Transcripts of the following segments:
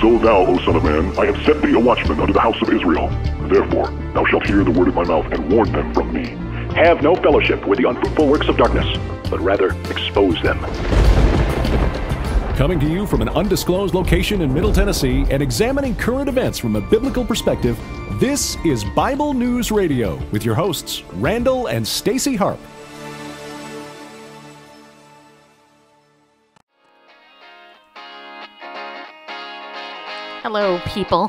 So thou, O son of man, I have set thee a watchman unto the house of Israel. Therefore, thou shalt hear the word of my mouth, and warn them from me. Have no fellowship with the unfruitful works of darkness, but rather expose them. Coming to you from an undisclosed location in Middle Tennessee and examining current events from a biblical perspective, this is Bible News Radio with your hosts, Randall and Stacy Harp. Hello, people.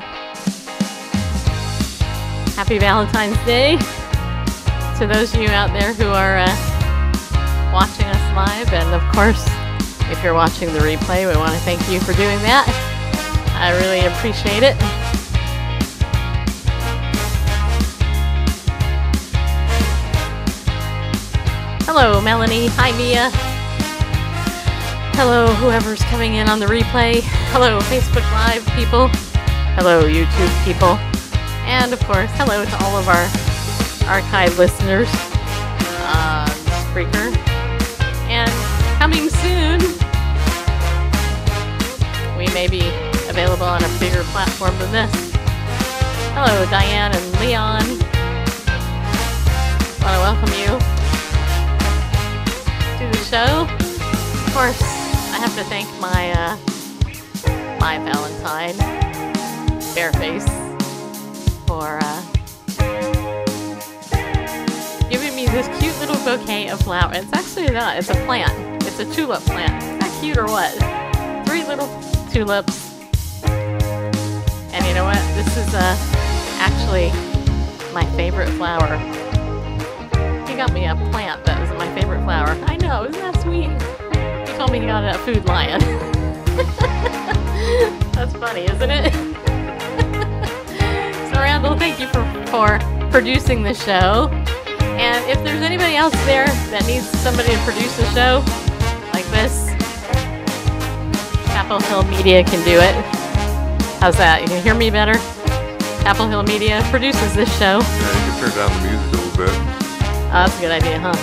Happy Valentine's Day to those of you out there who are watching us live. And of course, if you're watching the replay, we want to thank you for doing that. I really appreciate it. Hello, Melanie. Hi, Mia. Hello, whoever's coming in on the replay. Hello, Facebook Live people. Hello, YouTube people. And, of course, hello to all of our archive listeners on Spreaker. And coming soon, we may be available on a bigger platform than this. Hello, Diane and Leon. Want to welcome you to the show. Of course, I have to thank my my Valentine, Bareface, for giving me this cute little bouquet of flowers. It's actually not, it's a plant. It's a tulip plant. Is that cute or what? 3 little tulips. And you know what? This is actually my favorite flower. He got me a plant that was my favorite flower. I know, isn't that sweet? He told me he got it at Food Lion. That's funny, isn't it? So Randall, thank you for producing the show. And if there's anybody else there that needs somebody to produce a show like this, Capitol Hill Media can do it. How's that? You can hear me better? Capitol Hill Media produces this show. Yeah, you can turn down the music a little bit. Oh, that's a good idea, huh?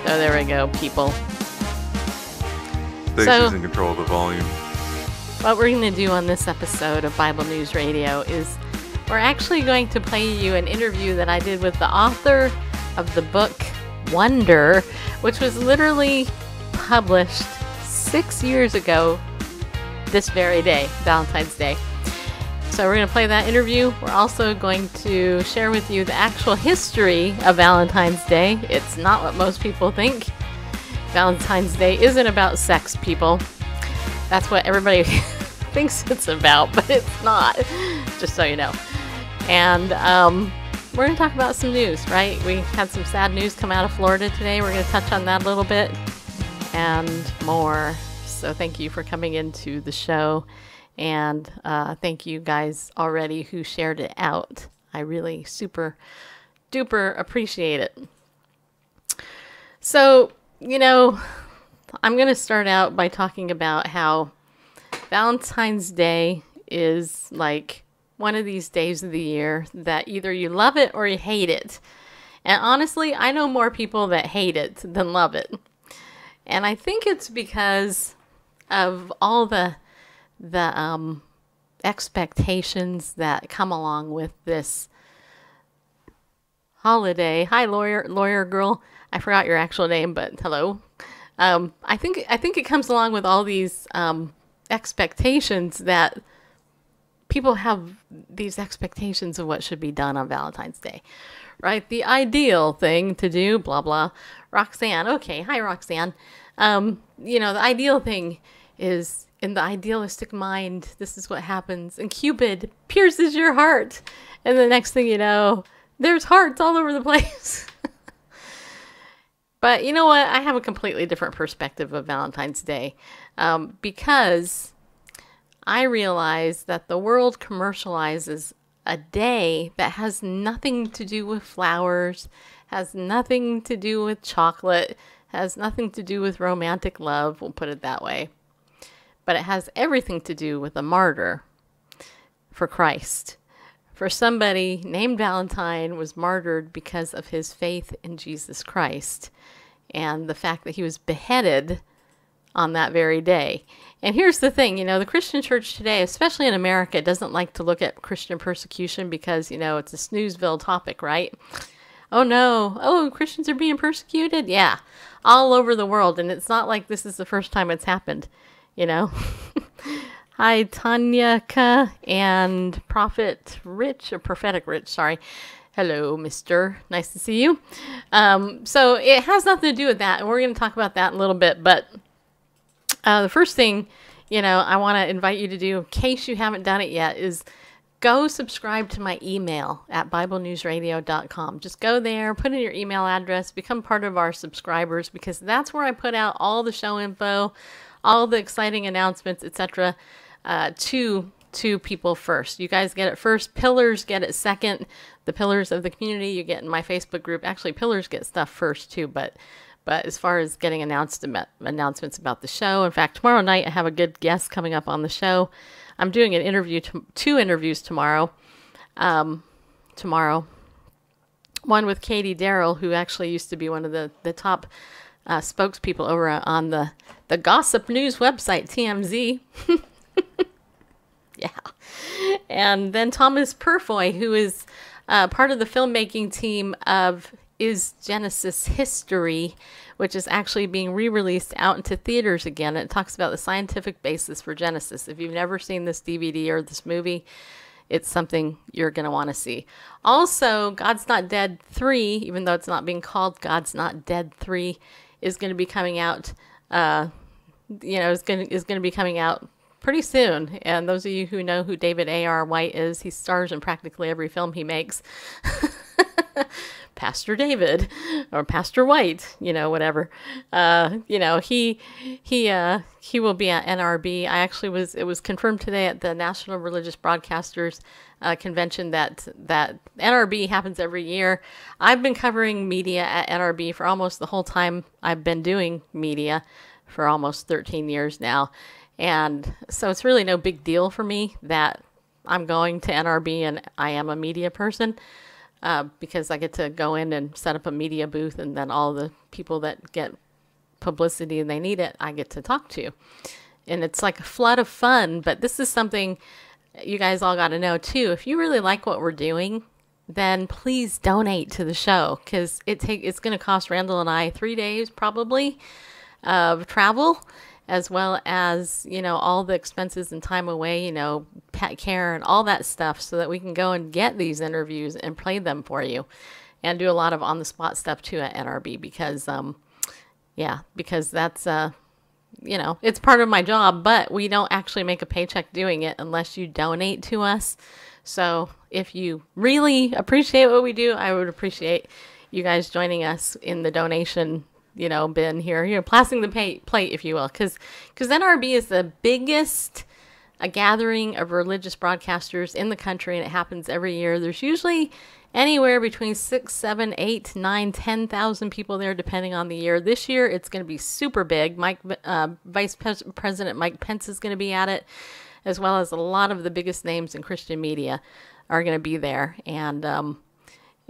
So there we go, people. Stacy's in control of the volume. What we're going to do on this episode of Bible News Radio is we're actually going to play you an interview that I did with the author of the book Wonder, which was literally published 6 years ago this very day, Valentine's Day. So we're going to play that interview. We're also going to share with you the actual history of Valentine's Day. It's not what most people think. Valentine's Day isn't about sex, people. That's what everybody thinks it's about, but it's not, just so you know. And we're going to talk about some news, right? We had some sad news come out of Florida today. We're going to touch on that a little bit and more. So thank you for coming into the show. And thank you guys already who shared it out. I really super duper appreciate it. So, you know, I'm going to start out by talking about how Valentine's Day is like one of these days of the year that either you love it or you hate it. And honestly, I know more people that hate it than love it. And I think it's because of all the expectations that come along with this holiday. Hi, lawyer girl. I forgot your actual name, but hello. I think it comes along with all these expectations that people have these expectations of what should be done on Valentine's Day, right? The ideal thing to do, blah, blah. Roxanne. Okay. Hi, Roxanne. You know, the ideal thing is, in the idealistic mind, this is what happens. And Cupid pierces your heart. And the next thing you know, there's hearts all over the place. But you know what? I have a completely different perspective of Valentine's Day. Because I realize that the world commercializes a day that has nothing to do with flowers, has nothing to do with chocolate, has nothing to do with romantic love, we'll put it that way. But it has everything to do with a martyr for Christ. For somebody named Valentine was martyred because of his faith in Jesus Christ. And the fact that he was beheaded on that very day. And here's the thing, the Christian church today, especially in America, doesn't like to look at Christian persecution because, it's a snoozeville topic, right? Oh no, Christians are being persecuted? Yeah, all over the world. And it's not like this is the first time it's happened, Hi, Tanya and Prophetic Rich, sorry. Hello, mister. Nice to see you. So it has nothing to do with that, and we're going to talk about that in a little bit. But the first thing, I want to invite you to do, in case you haven't done it yet, is go subscribe to my email at BibleNewsRadio.com. Just go there, put in your email address, become part of our subscribers, because that's where I put out all the show info, all the exciting announcements, etc., to people first. You guys get it first. Pillars get it second. The pillars of the community you get in my Facebook group. Actually, pillars get stuff first too, but as far as getting announcements about the show, in fact, tomorrow night I have a good guest coming up on the show. I'm doing an interview, two interviews tomorrow. One with Katie Darrell, who actually used to be one of the top spokespeople over on the gossip news website, TMZ. Yeah. And then Thomas Purfoy, who is part of the filmmaking team of Is Genesis History, which is actually being re-released out into theaters again. It talks about the scientific basis for Genesis. If you've never seen this DVD or this movie, it's something you're going to want to see. Also, God's Not Dead 3, even though it's not being called God's Not Dead 3, is going to be coming out, is going to be coming out pretty soon. And those of you who know who David A.R. White is, he stars in practically every film he makes. Pastor David or Pastor White, whatever. He will be at NRB. It was confirmed today at the National Religious Broadcasters convention that NRB happens every year. I've been covering media at NRB for almost the whole time I've been doing media, for almost 13 years now. And so it's really no big deal for me that I'm going to NRB and I am a media person, because I get to go in and set up a media booth, and then all the people that get publicity and they need it, I get to talk to. And it's like a flood of fun, but this is something you guys all got to know too. If you really like what we're doing, then please donate to the show, because it's going to cost Randall and I 3 days probably of travel, as well as, all the expenses and time away, pet care and all that stuff, so that we can go and get these interviews and play them for you, and do a lot of on-the-spot stuff too at NRB, because that's, it's part of my job, but we don't actually make a paycheck doing it unless you donate to us. So if you really appreciate what we do, I would appreciate you guys joining us in the donation bin here, passing the plate, if you will, because NRB is the biggest gathering of religious broadcasters in the country, and it happens every year. There's usually anywhere between 6, 7, 8, 9, 10,000 people there, depending on the year. This year, it's going to be super big. Vice President Mike Pence is going to be at it, as well as a lot of the biggest names in Christian media are going to be there, and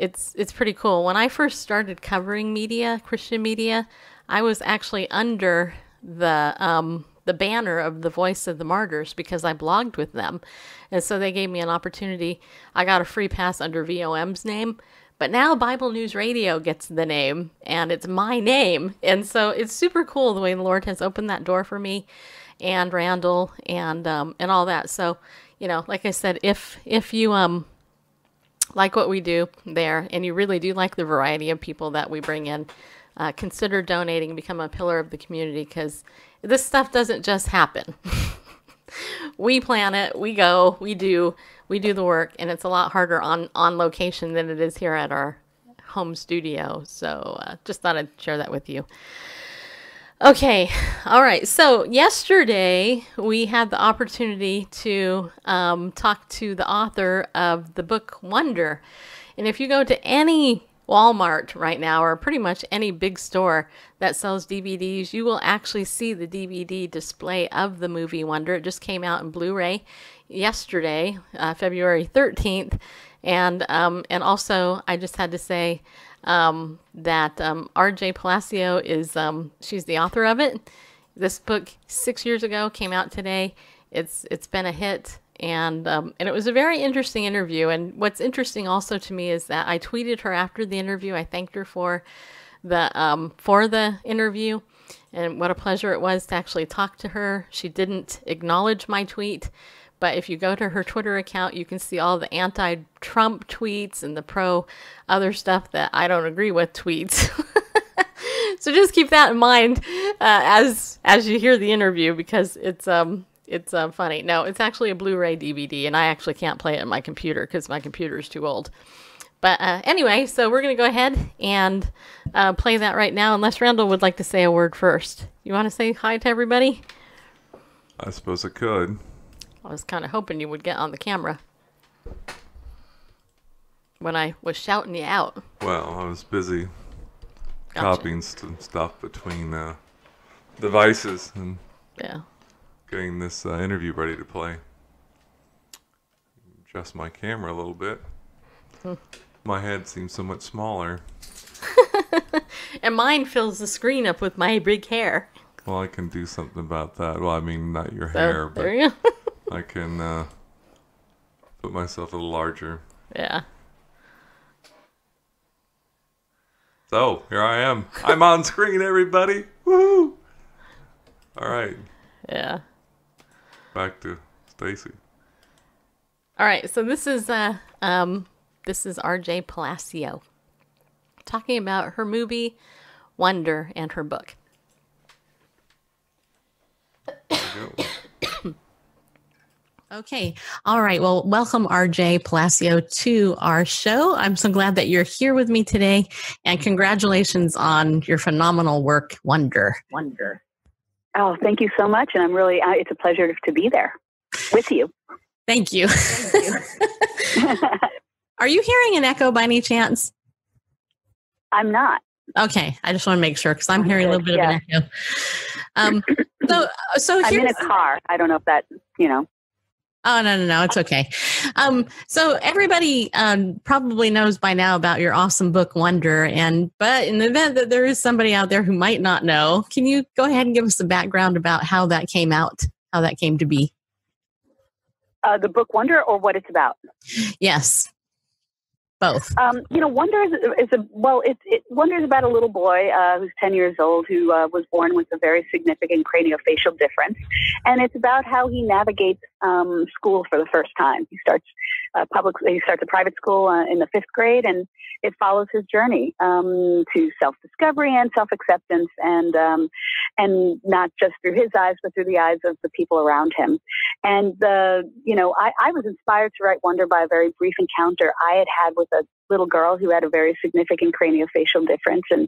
It's pretty cool. When I first started covering media, Christian media, I was actually under the banner of the Voice of the Martyrs, because I blogged with them. And so they gave me an opportunity. I got a free pass under VOM's name, but now Bible News Radio gets the name, and it's my name. And so it's super cool the way the Lord has opened that door for me and Randall and all that. So, like I said, if you like what we do there, and you really do like the variety of people that we bring in, consider donating and become a pillar of the community, because this stuff doesn't just happen. We plan it, we go, we do the work, and it's a lot harder on location than it is here at our home studio. So just thought I'd share that with you. Okay, all right. So yesterday we had the opportunity to talk to the author of the book Wonder. And if you go to any Walmart right now, or pretty much any big store that sells DVDs, you will actually see the DVD display of the movie Wonder. It just came out in Blu-ray yesterday, February 13th. And also I just had to say that R.J. Palacio is, she's the author of it. This book 6 years ago came out today. It's been a hit, and it was a very interesting interview. And what's interesting also to me is that I tweeted her after the interview. I thanked her for the interview, and what a pleasure it was to actually talk to her. She didn't acknowledge my tweet, but if you go to her Twitter account, you can see all the anti-Trump tweets and the pro-other stuff that I don't agree with tweets. So just keep that in mind as you hear the interview, because it's funny. No, it's actually a Blu-ray DVD, and I actually can't play it on my computer because my computer is too old. But anyway, so we're going to go ahead and play that right now, unless Randall would like to say a word first. You want to say hi to everybody? I suppose I could. I was kind of hoping you would get on the camera when I was shouting you out. Well, I was busy Gotcha. copying stuff between devices and getting this interview ready to play. Adjust my camera a little bit. My head seems so much smaller. And mine fills the screen up with my big hair. Well, I can do something about that. Well, I mean, not your hair, but there you go. I can put myself a little larger. Yeah. So, here I am. I'm on screen, everybody. Woohoo! All right. Yeah. Back to Stacy. All right, so this is R.J. Palacio talking about her movie Wonder and her book. There you go. Okay. All right. Well, welcome, R.J. Palacio, to our show. I'm so glad that you're here with me today, and congratulations on your phenomenal work, Wonder. Oh, thank you so much. And I'm really, it's a pleasure to be there with you. Thank you. Are you hearing an echo by any chance? I'm not. Okay. I just want to make sure, because I'm hearing a little bit of an echo. So I'm in a car. I don't know if that, Oh, no. It's okay. So everybody probably knows by now about your awesome book, Wonder. But in the event that there is somebody out there who might not know, can you go ahead and give us the background about how that came out, how that came to be? The book Wonder, or what it's about? Yes. Both. Wonder Wonder is about a little boy who's 10 years old who was born with a very significant craniofacial difference, and it's about how he navigates school for the first time. He starts a private school in the 5th grade, and it follows his journey to self-discovery and self-acceptance, and not just through his eyes, but through the eyes of the people around him. And I was inspired to write Wonder by a very brief encounter I had with a little girl who had a very significant craniofacial difference. And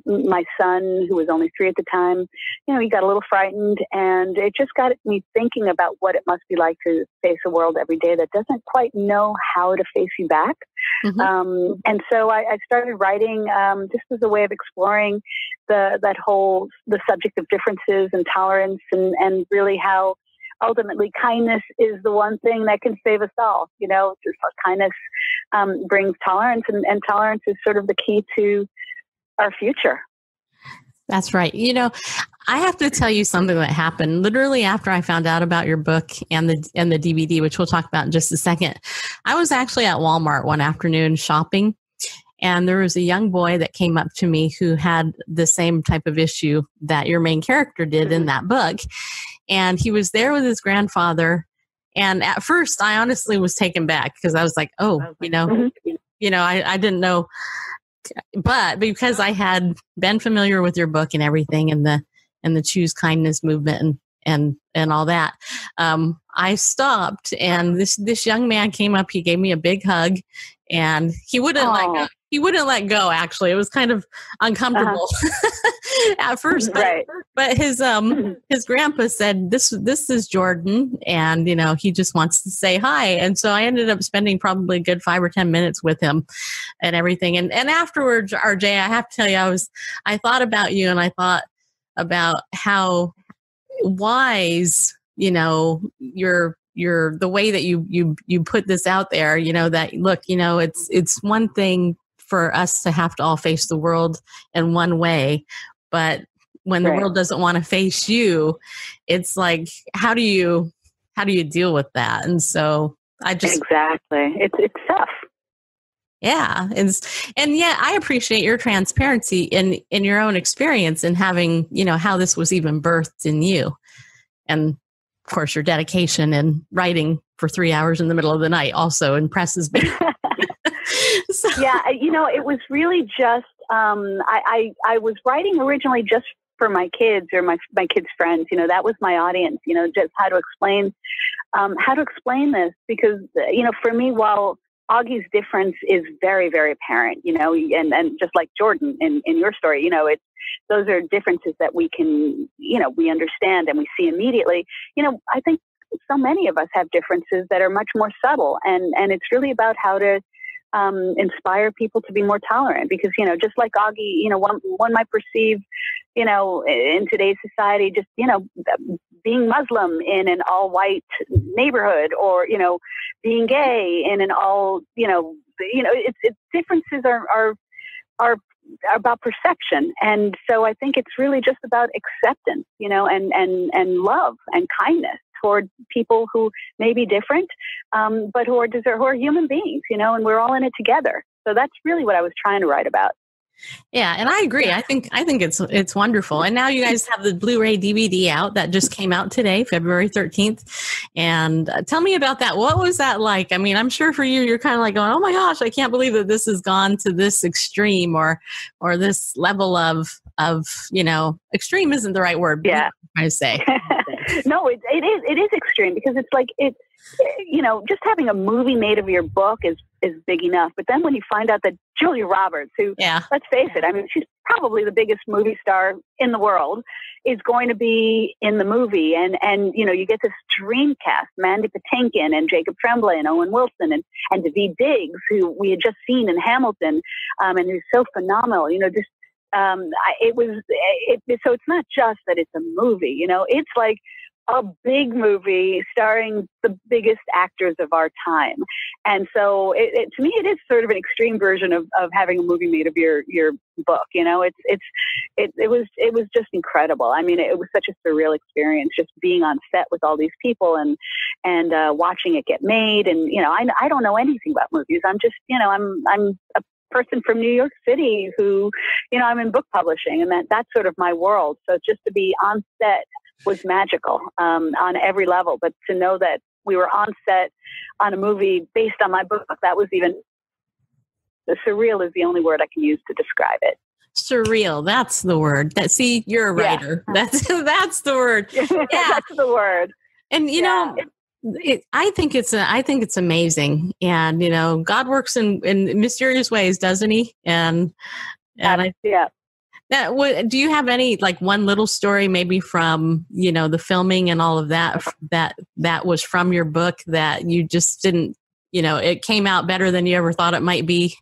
my son, who was only 3 at the time, he got a little frightened, and it just got me thinking about what it must be like to face a world every day that doesn't quite know how to face you back. Mm-hmm. And so I started writing just as a way of exploring the subject of differences and tolerance, and really how ultimately kindness is the one thing that can save us all. Just kindness brings tolerance, and tolerance is sort of the key to our future. That's right. I have to tell you something that happened literally after I found out about your book and the DVD, which we'll talk about in just a second. I was actually at Walmart one afternoon shopping, and there was a young boy that came up to me who had the same type of issue that your main character did in that book. And he was there with his grandfather. And at first, I honestly was taken back, because I was like, I didn't know. But because I had been familiar with your book and everything, and the Choose Kindness movement and all that, I stopped, and this young man came up. He gave me a big hug, and he wouldn't let go. He wouldn't let go. Actually, it was kind of uncomfortable at first. But his grandpa said, "This is Jordan, and he just wants to say hi." And so I ended up spending probably a good 5 or 10 minutes with him, and everything. And afterwards, RJ, I have to tell you, I thought about you, and I thought about how wise, you're the way that you put this out there, that look, it's one thing for us to have to all face the world in one way, but when the world doesn't want to face you, it's like, how do you deal with that? And so exactly, it's tough. Yeah. And yet I appreciate your transparency in your own experience and having, how this was even birthed in you. And of course, your dedication in writing for 3 hours in the middle of the night also impresses me. So. Yeah. It was really just, I was writing originally just for my kids or my kids' friends. That was my audience, just how to explain this, because, for me, while Augie's difference is very, very apparent, and just like Jordan in your story, those are differences that we can, we understand and we see immediately. I think so many of us have differences that are much more subtle, and it's really about how to inspire people to be more tolerant, because, just like Augie, one might perceive, in today's society, just, being Muslim in an all white neighborhood, or, being gay in an all, it's differences are about perception. And so I think it's really just about acceptance, and love and kindness toward people who may be different, but who are human beings, and we're all in it together. So that's really what I was trying to write about. Yeah, and I agree. I think it's wonderful. And now you guys have the Blu-ray DVD out that just came out today, February 13th. And tell me about that. What was that like? I mean, I'm sure for you, you're kind of like going, "Oh my gosh, I can't believe that this has gone to this extreme or this level of extreme isn't the right word." Yeah, I say. No, it is extreme, because it's like just having a movie made of your book is big enough. But then when you find out that Julia Roberts, who, let's face it, I mean, she's probably the biggest movie star in the world, is going to be in the movie. And you get this dream cast, Mandy Patinkin and Jacob Tremblay and Owen Wilson and Daveed Diggs, who we had just seen in Hamilton, and who's so phenomenal. So it's not just that it's a movie, it's like a big movie starring the biggest actors of our time. And so to me, it is sort of an extreme version of having a movie made of your book. It was just incredible. I mean, it was such a surreal experience, just being on set with all these people and watching it get made. And, I don't know anything about movies. I'm just, I'm a person from New York City who, I'm in book publishing, and that's sort of my world. So just to be on set was magical on every level. But to know that we were on set on a movie based on my book, that was even, the surreal is the only word I can use to describe it. Surreal. That's the word. See, you're a writer. Yeah. That's the word. Yeah. That's the word. And, I think it's amazing. And, God works in mysterious ways, doesn't he? And do you have any, like, one little story maybe from, the filming and all of that was from your book that you just didn't, it came out better than you ever thought it might be?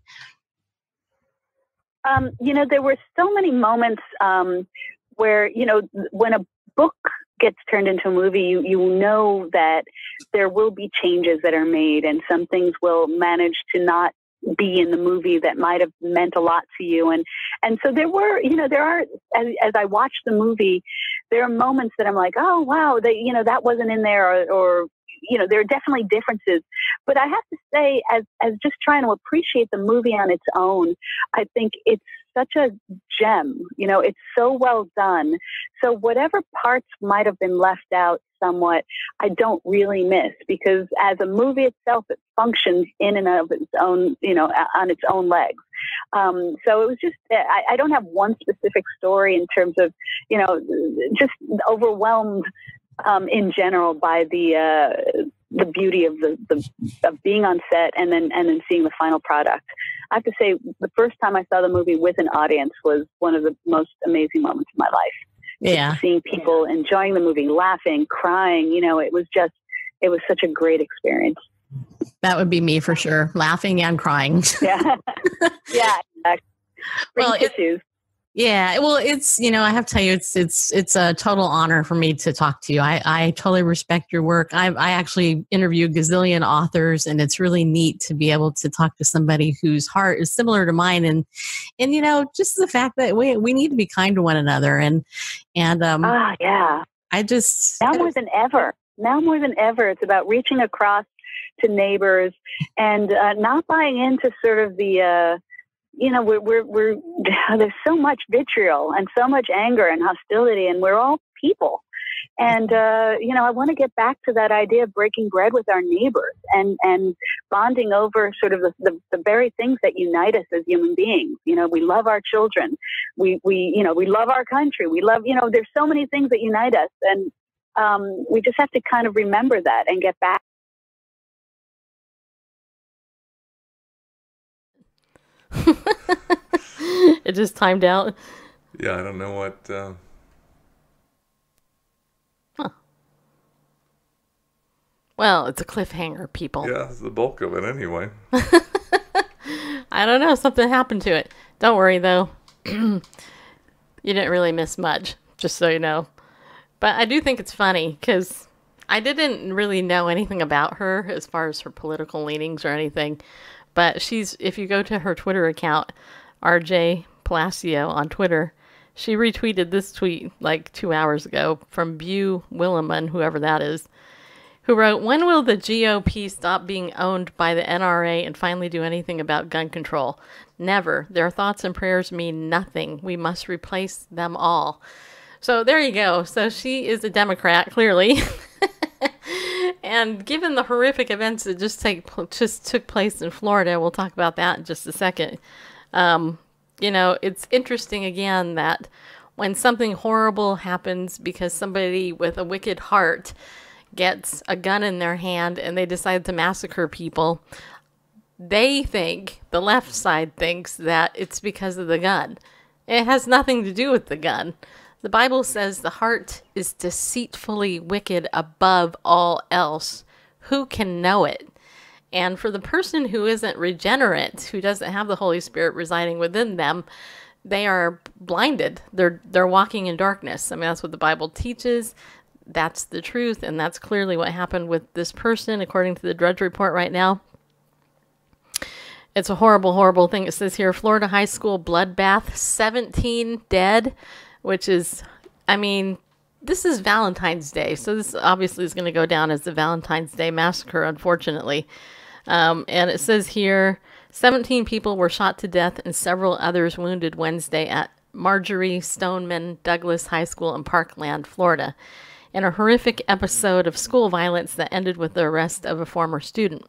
There were so many moments where, when a book gets turned into a movie, you know that there will be changes that are made, and some things will manage to not be in the movie that might have meant a lot to you. And so there are, as I watch the movie, there are moments that I'm like, oh, wow, that wasn't in there, or there are definitely differences. But I have to say, as just trying to appreciate the movie on its own, I think it's such a gem. It's so well done. So whatever parts might have been left out somewhat, I don't really miss, because as a movie itself, it functions in and of its own, on its own legs. So it was just, I don't have one specific story in terms of, just overwhelmed in general by the beauty of of being on set and then seeing the final product. I have to say, the first time I saw the movie with an audience was one of the most amazing moments of my life. Yeah. Just seeing people enjoying the movie, laughing, crying, it was such a great experience. That would be me for sure, laughing and crying. Yeah. Yeah. Well, tissues. Yeah, well, it's, I have to tell you, it's a total honor for me to talk to you. I totally respect your work. I actually interview a gazillion authors, and it's really neat to be able to talk to somebody whose heart is similar to mine. And just the fact that we need to be kind to one another. Yeah. I just now more than ever, it's about reaching across to neighbors and not buying into sort of the. We're there's so much vitriol and so much anger and hostility, and we're all people. And, I want to get back to that idea of breaking bread with our neighbors and bonding over sort of the very things that unite us as human beings. We love our children. We love our country. We love, there's so many things that unite us. And we just have to kind of remember that and get back. It just timed out. Yeah, I don't know what. Well, it's a cliffhanger, people. Yeah, it's the bulk of it anyway. I don't know. Something happened to it. Don't worry, though. You didn't really miss much, just so you know. But I do think it's funny because I didn't really know anything about her as far as her political leanings or anything. But if you go to her Twitter account, R.J. Palacio on Twitter, she retweeted this tweet like 2 hours ago from Bu Williman, whoever that is, who wrote, "When will the GOP stop being owned by the NRA and finally do anything about gun control? Never. Their thoughts and prayers mean nothing. We must replace them all." So there you go. So she is a Democrat, clearly. And given the horrific events that just took place in Florida, we'll talk about that in just a second. It's interesting again that when something horrible happens because somebody with a wicked heart gets a gun in their hand and they decide to massacre people, the left side thinks that it's because of the gun. It has nothing to do with the gun. The Bible says the heart is deceitfully wicked above all else. Who can know it? And for the person who isn't regenerate, who doesn't have the Holy Spirit residing within them, they are blinded. They're walking in darkness. I mean, that's what the Bible teaches. That's the truth, and that's clearly what happened with this person, according to the Drudge Report right now. It's a horrible, horrible thing. It says here, Florida high school bloodbath, 17 dead, which is, this is Valentine's Day, so this obviously is going to go down as the Valentine's Day massacre, unfortunately. And it says here, 17 people were shot to death and several others wounded Wednesday at Marjorie Stoneman Douglas High School in Parkland, Florida, in a horrific episode of school violence that ended with the arrest of a former student.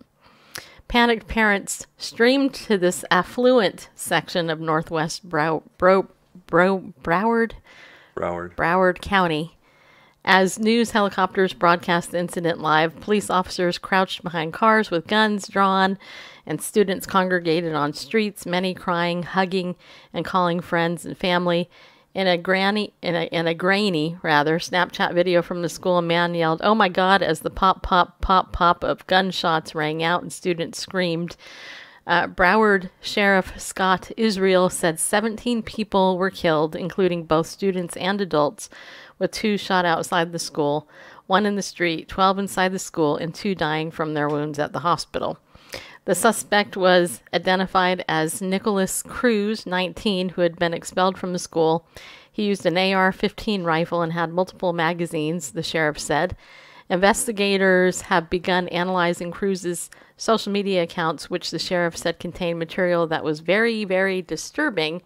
Panicked parents streamed to this affluent section of Northwest Broward County. As news helicopters broadcast the incident live, police officers crouched behind cars with guns drawn, and students congregated on streets, many crying, hugging, and calling friends and family. In a grainy Snapchat video from the school, a man yelled, "Oh my God," as the pop, pop, pop, pop of gunshots rang out and students screamed. Broward Sheriff Scott Israel said 17 people were killed, including both students and adults, with 2 shot outside the school, 1 in the street, 12 inside the school, and 2 dying from their wounds at the hospital. The suspect was identified as Nicholas Cruz, 19, who had been expelled from the school. He used an AR-15 rifle and had multiple magazines, the sheriff said. Investigators have begun analyzing Cruz's social media accounts, which the sheriff said contained material that was very, very disturbing.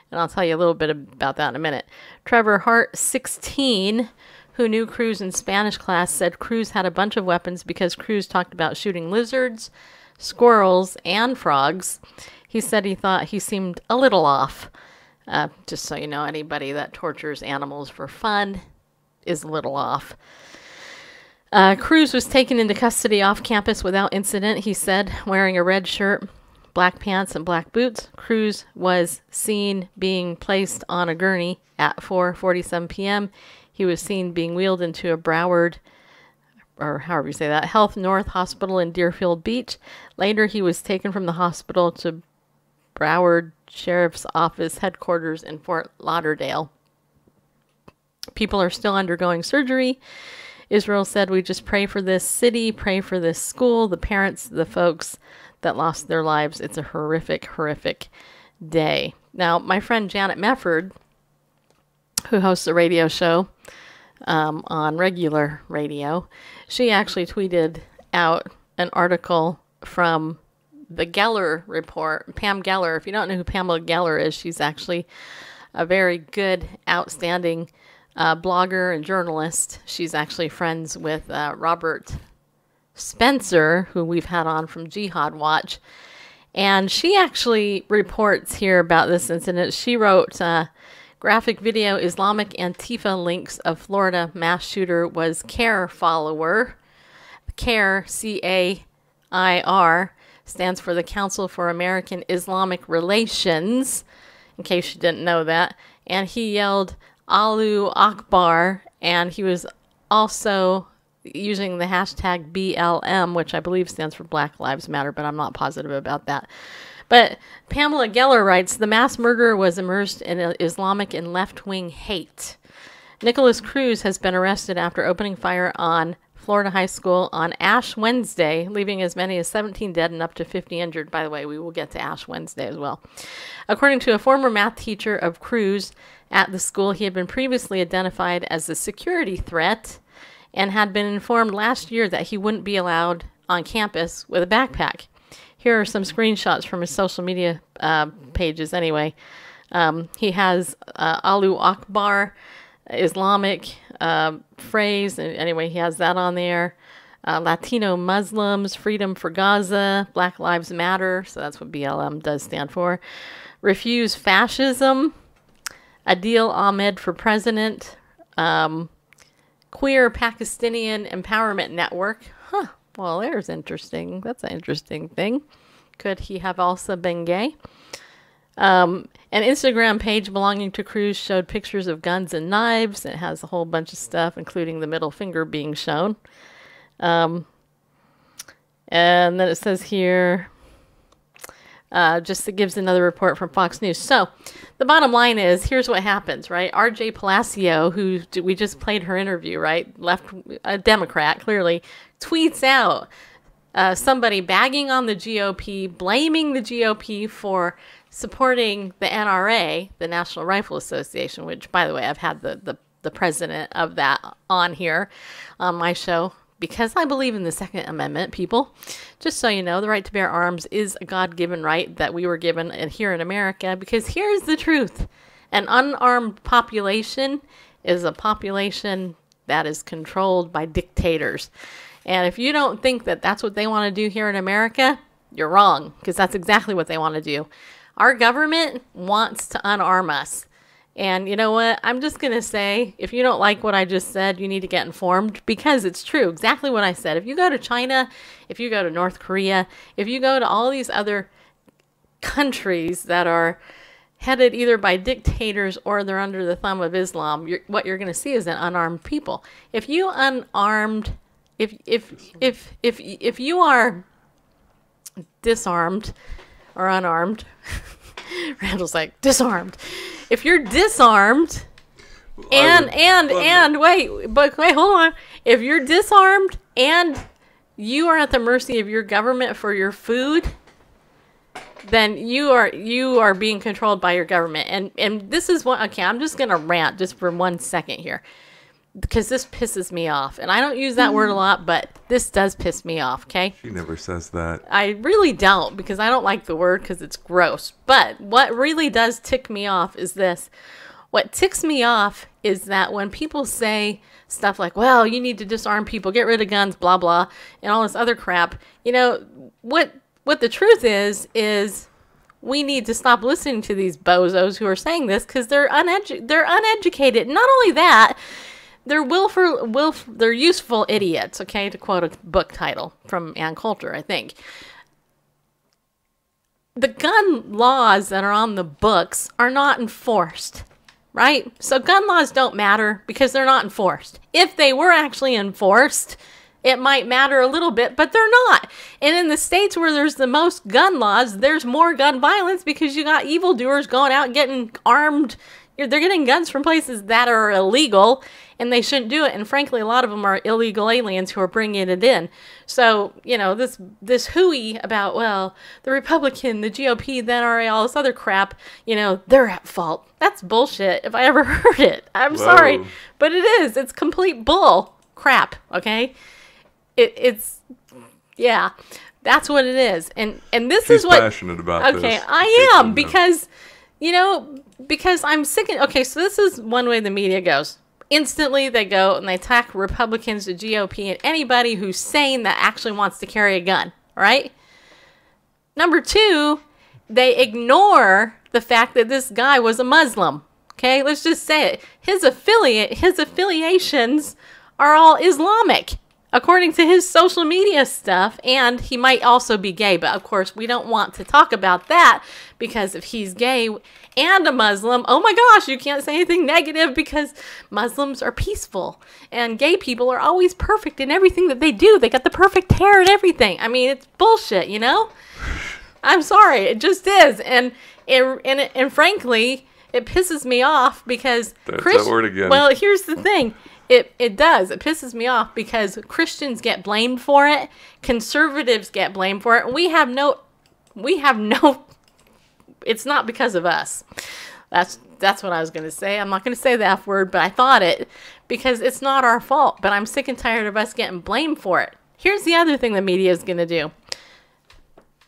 And I'll tell you a little bit about that in a minute. Trevor Hart, 16, who knew Cruz in Spanish class, said Cruz had a bunch of weapons because Cruz talked about shooting lizards, squirrels, and frogs. He said he thought he seemed a little off. Just so you know, anybody that tortures animals for fun is a little off. Cruz was taken into custody off campus without incident, he said, wearing a red shirt, black pants, and black boots. Cruz was seen being placed on a gurney at 4:47 p.m. He was seen being wheeled into a Broward, or however you say that, Health North Hospital in Deerfield Beach. Later, he was taken from the hospital to Broward Sheriff's Office headquarters in Fort Lauderdale. People are still undergoing surgery. Israel said, we just pray for this city, pray for this school, the parents, the folks that lost their lives. It's a horrific, horrific day. Now, my friend Janet Mefford, who hosts a radio show on regular radio, she actually tweeted out an article from the Geller report. Pam Geller, if you don't know who Pamela Geller is, she's actually a very good, outstanding blogger and journalist. She's actually friends with Robert Spencer, who we've had on from Jihad Watch. And she actually reports here about this incident. She wrote, graphic video, Islamic Antifa links of Florida mass shooter was CAIR follower. CAIR, C-A-I-R, stands for the Council for American Islamic Relations, in case you didn't know that. And he yelled, Allahu Akbar, and he was also using the hashtag BLM, which I believe stands for Black Lives Matter, but I'm not positive about that. But Pamela Geller writes, the mass murderer was immersed in Islamic and left-wing hate. Nicholas Cruz has been arrested after opening fire on Florida high school on Ash Wednesday, leaving as many as 17 dead and up to 50 injured. By the way, we will get to Ash Wednesday as well. According to a former math teacher of Cruz at the school, he had been previously identified as a security threat and had been informed last year that he wouldn't be allowed on campus with a backpack. Here are some screenshots from his social media pages anyway. He has Allahu Akbar, Islamic phrase. Anyway, he has that on there. Latino Muslims, Freedom for Gaza, Black Lives Matter. So that's what BLM does stand for. Refuse fascism. Adil Ahmed for president. Queer Pakistani Empowerment Network. Huh. Well, there's interesting. That's an interesting thing. Could he have also been gay? An Instagram page belonging to Cruz showed pictures of guns and knives. It has a whole bunch of stuff, including the middle finger being shown. And then it says here, just it gives another report from Fox News. So the bottom line is, here's what happens, right? R.J. Palacio, who we just played her interview, right? A Democrat, clearly, tweets out somebody bagging on the GOP, blaming the GOP for supporting the NRA, the National Rifle Association, which, by the way, I've had the president of that on here on my show because I believe in the Second Amendment, people. Just so you know, the right to bear arms is a God-given right that we were given here in America, because here's the truth. An unarmed population is a population that is controlled by dictators. And if you don't think that that's what they want to do here in America, you're wrong, because that's exactly what they want to do. Our government wants to unarm us. And you know what? I'm just going to say, if you don't like what I just said, you need to get informed, because it's true. Exactly what I said. If you go to China, if you go to North Korea, if you go to all these other countries that are headed either by dictators or they're under the thumb of Islam, what you're going to see is an unarmed people. If you unarmed, if you are disarmed or unarmed, Randall's like, disarmed. If you're disarmed, wait, hold on. If you're disarmed and you are at the mercy of your government for your food, then you are being controlled by your government. And this is what, okay, I'm just gonna rant just for 1 second here, because this pisses me off. And I don't use that word a lot, but this does piss me off, okay? She never says that. I really don't, because I don't like the word because it's gross. But what really does tick me off is this. What ticks me off is that when people say stuff like, well, you need to disarm people, get rid of guns, blah, blah, and all this other crap, you know, what the truth is we need to stop listening to these bozos who are saying this, because they're uneducated. Not only that, they're useful idiots, okay, to quote a book title from Ann Coulter, I think. The gun laws that are on the books are not enforced, right? So gun laws don't matter because they're not enforced. If they were actually enforced, it might matter a little bit, but they're not. And in the states where there's the most gun laws, there's more gun violence because you got evildoers going out and getting armed. They're getting guns from places that are illegal, and they shouldn't do it. And frankly, a lot of them are illegal aliens who are bringing it in. So, you know, this hooey about, well, the Republican, the GOP, the NRA, all this other crap, you know, they're at fault. That's bullshit if I ever heard it. I'm sorry, but it is. It's complete bull crap, okay? It's, yeah, that's what it is. And this is what... She's passionate about this. Okay, I am, because... You know, because I'm sick of... Okay, so this is one way the media goes. Instantly, they go and they attack Republicans, the GOP, and anybody who's sane that actually wants to carry a gun, right? Number two, they ignore the fact that this guy was a Muslim. Okay, let's just say it. His affiliations are all Islamic, according to his social media stuff, and he might also be gay, but of course we don't want to talk about that, because if he's gay and a Muslim, oh my gosh, you can't say anything negative because Muslims are peaceful, and gay people are always perfect in everything that they do. They got the perfect hair and everything. I mean, it's bullshit, you know? I'm sorry, it just is, and frankly, it pisses me off because... That's that word again. Well, here's the thing. It does. It pisses me off because Christians get blamed for it. Conservatives get blamed for it. And we have no, it's not because of us. That's what I was going to say. I'm not going to say the F word, but I thought it because it's not our fault. But I'm sick and tired of us getting blamed for it. Here's the other thing the media is going to do.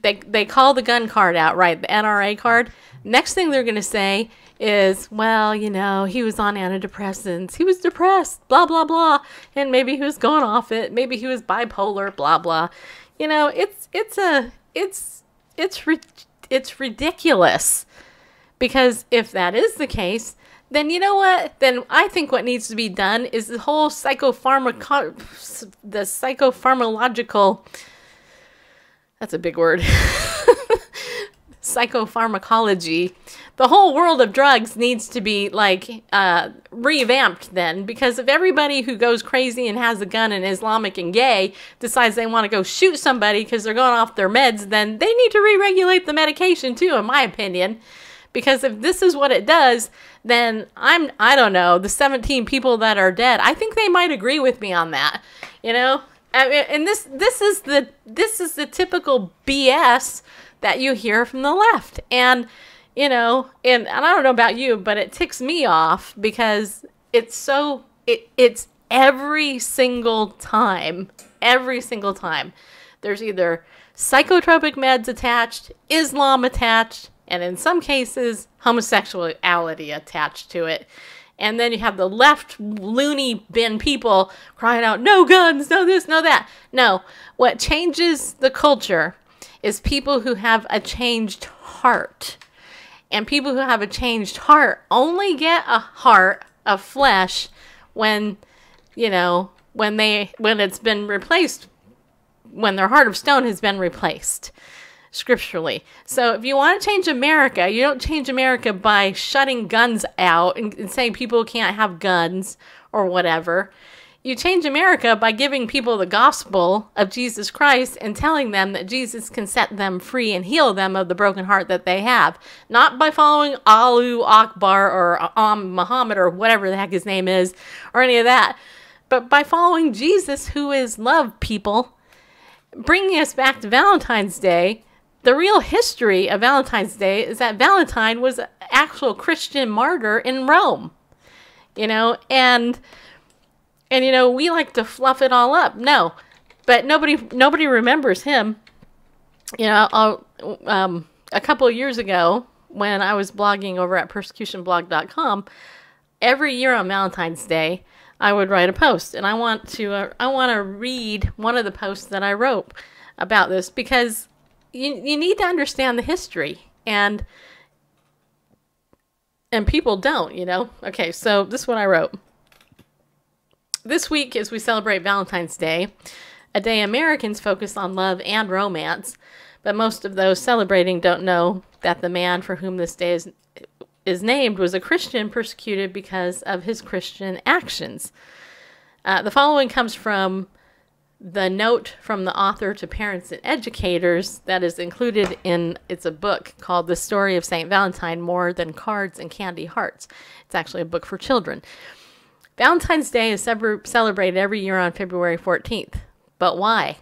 They call the gun card out, right? The NRA card. Next thing they're going to say is, well, you know, he was on antidepressants. He was depressed, blah, blah, blah. And maybe he was going off it. Maybe he was bipolar, blah, blah. You know, it's ridiculous. Because if that is the case, then you know what? Then I think what needs to be done is the whole psychopharmacological, that's a big word, psychopharmacology. The whole world of drugs needs to be like revamped then, because if everybody who goes crazy and has a gun and Islamic and gay decides they want to go shoot somebody because they're going off their meds, then they need to re-regulate the medication too, in my opinion. Because if this is what it does, then I don't know, the 17 people that are dead, I think they might agree with me on that, you know? I mean, and this is the typical BS that you hear from the left. And you know, and I don't know about you, but it ticks me off because it's every single time, there's either psychotropic meds attached, Islam attached, and in some cases, homosexuality attached to it. And then you have the left loony bin people crying out, no guns, no this, no that. No, what changes the culture is people who have a changed heart. And people who have a changed heart only get a heart of flesh when, you know, when it's been replaced, when their heart of stone has been replaced scripturally. So if you want to change America, you don't change America by shutting guns out and saying people can't have guns or whatever. You change America by giving people the gospel of Jesus Christ and telling them that Jesus can set them free and heal them of the broken heart that they have. Not by following Allahu Akbar or Muhammad or whatever the heck his name is or any of that. But by following Jesus, who is love, people. Bringing us back to Valentine's Day, the real history of Valentine's Day is that Valentine was an actual Christian martyr in Rome. You know, and you know, we like to fluff it all up. No, but nobody remembers him. You know, a couple of years ago when I was blogging over at persecutionblog.com, every year on Valentine's Day, I would write a post, and I want to read one of the posts that I wrote about this because you need to understand the history, and people don't, you know. Okay, so this is what I wrote. This week, as we celebrate Valentine's Day, a day Americans focus on love and romance, but most of those celebrating don't know that the man for whom this day is named was a Christian persecuted because of his Christian actions. The following comes from The note from the author to parents and educators that is included in, it's a book called The Story of St. Valentine, More Than Cards and Candy Hearts. It's actually a book for children. Valentine's Day is celebrated every year on February 14th. But why?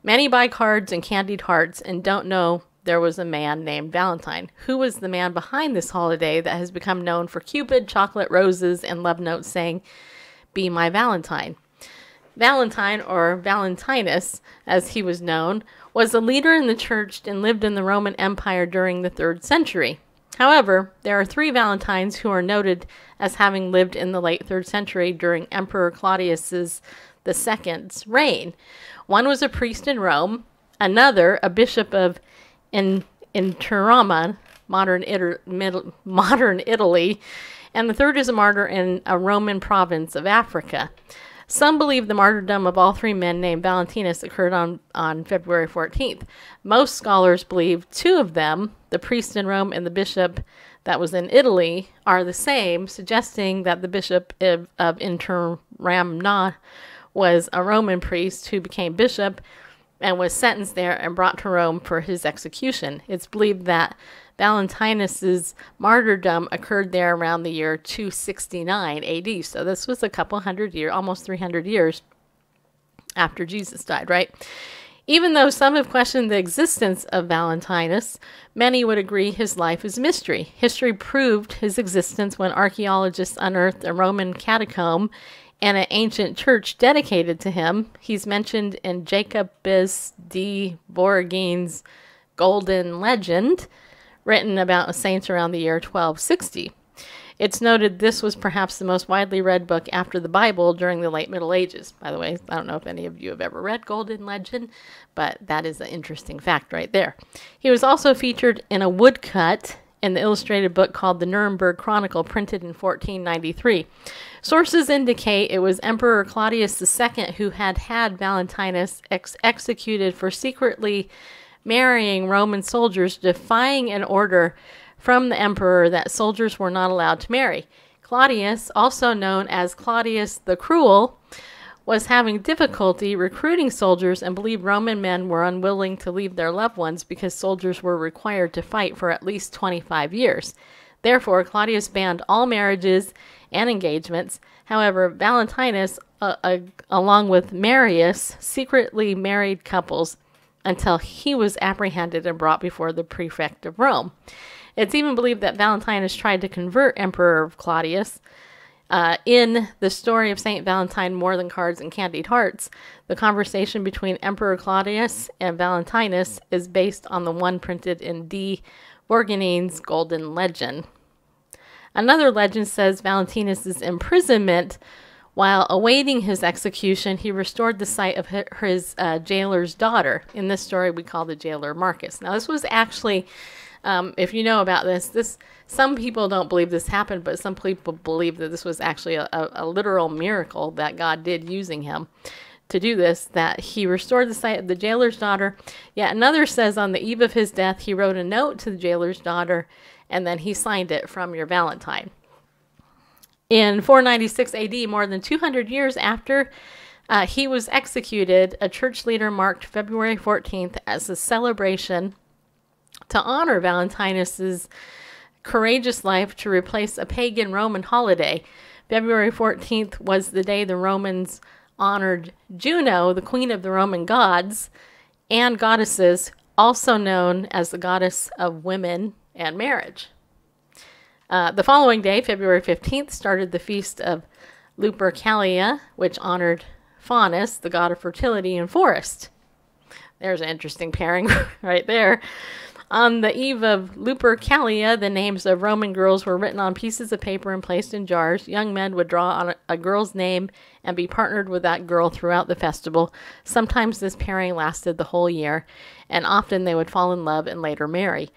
Many buy cards and candied hearts and don't know there was a man named Valentine. Who was the man behind this holiday that has become known for Cupid, chocolate, roses, and love notes saying, "Be my Valentine"? Valentine, or Valentinus, as he was known, was a leader in the church and lived in the Roman Empire during the 3rd century. However, there are 3 Valentines who are noted as having lived in the late 3rd century during Emperor Claudius II's reign. One was a priest in Rome, another a bishop of Interroma, modern Italy, and the third is a martyr in a Roman province of Africa. Some believe the martyrdom of all 3 men named Valentinus occurred on February 14th. Most scholars believe 2 of them, the priest in Rome and the bishop that was in Italy, are the same, suggesting that the bishop of Interramna was a Roman priest who became bishop and was sentenced there and brought to Rome for his execution. It's believed that Valentinus's martyrdom occurred there around the year 269 AD. So this was a couple hundred years, almost 300 years after Jesus died, right? Even though some have questioned the existence of Valentinus, many would agree his life is a mystery. History proved his existence when archaeologists unearthed a Roman catacomb and an ancient church dedicated to him. He's mentioned in Jacobus de Voragines' Golden Legend, written about saints around the year 1260. It's noted this was perhaps the most widely read book after the Bible during the late Middle Ages. By the way, I don't know if any of you have ever read Golden Legend, but that is an interesting fact right there. He was also featured in a woodcut in the illustrated book called the Nuremberg Chronicle, printed in 1493. Sources indicate it was Emperor Claudius II who had Valentinus executed for secretly marrying Roman soldiers, defying an order from the emperor that soldiers were not allowed to marry. Claudius, also known as Claudius the Cruel, was having difficulty recruiting soldiers and believed Roman men were unwilling to leave their loved ones because soldiers were required to fight for at least 25 years. Therefore, Claudius banned all marriages and engagements. However, Valentinus, along with Marius, secretly married couples until he was apprehended and brought before the prefect of Rome. It's even believed that Valentinus tried to convert Emperor Claudius. In the story of St. Valentine, More Than Cards and Candied Hearts, the conversation between Emperor Claudius and Valentinus is based on the one printed in D. Voragines' Golden Legend. Another legend says Valentinus' imprisonment, while awaiting his execution, he restored the sight of his jailer's daughter. In this story, we call the jailer Marcus. Now, this was actually, if you know about this, some people don't believe this happened, but some people believe that this was actually a literal miracle that God did using him to do this, that he restored the sight of the jailer's daughter. Yet another says on the eve of his death, he wrote a note to the jailer's daughter, and then he signed it, "From your Valentine." In 496 AD, more than 200 years after he was executed, a church leader marked February 14th as a celebration to honor Valentinus' courageous life to replace a pagan Roman holiday. February 14th was the day the Romans honored Juno, the queen of the Roman gods and goddesses, also known as the goddess of women and marriage. The following day, February 15th, started the feast of Lupercalia, which honored Faunus, the god of fertility and forest. There's an interesting pairing right there. On the eve of Lupercalia, the names of Roman girls were written on pieces of paper and placed in jars. Young men would draw on a girl's name and be partnered with that girl throughout the festival. Sometimes this pairing lasted the whole year, and often they would fall in love and later marry.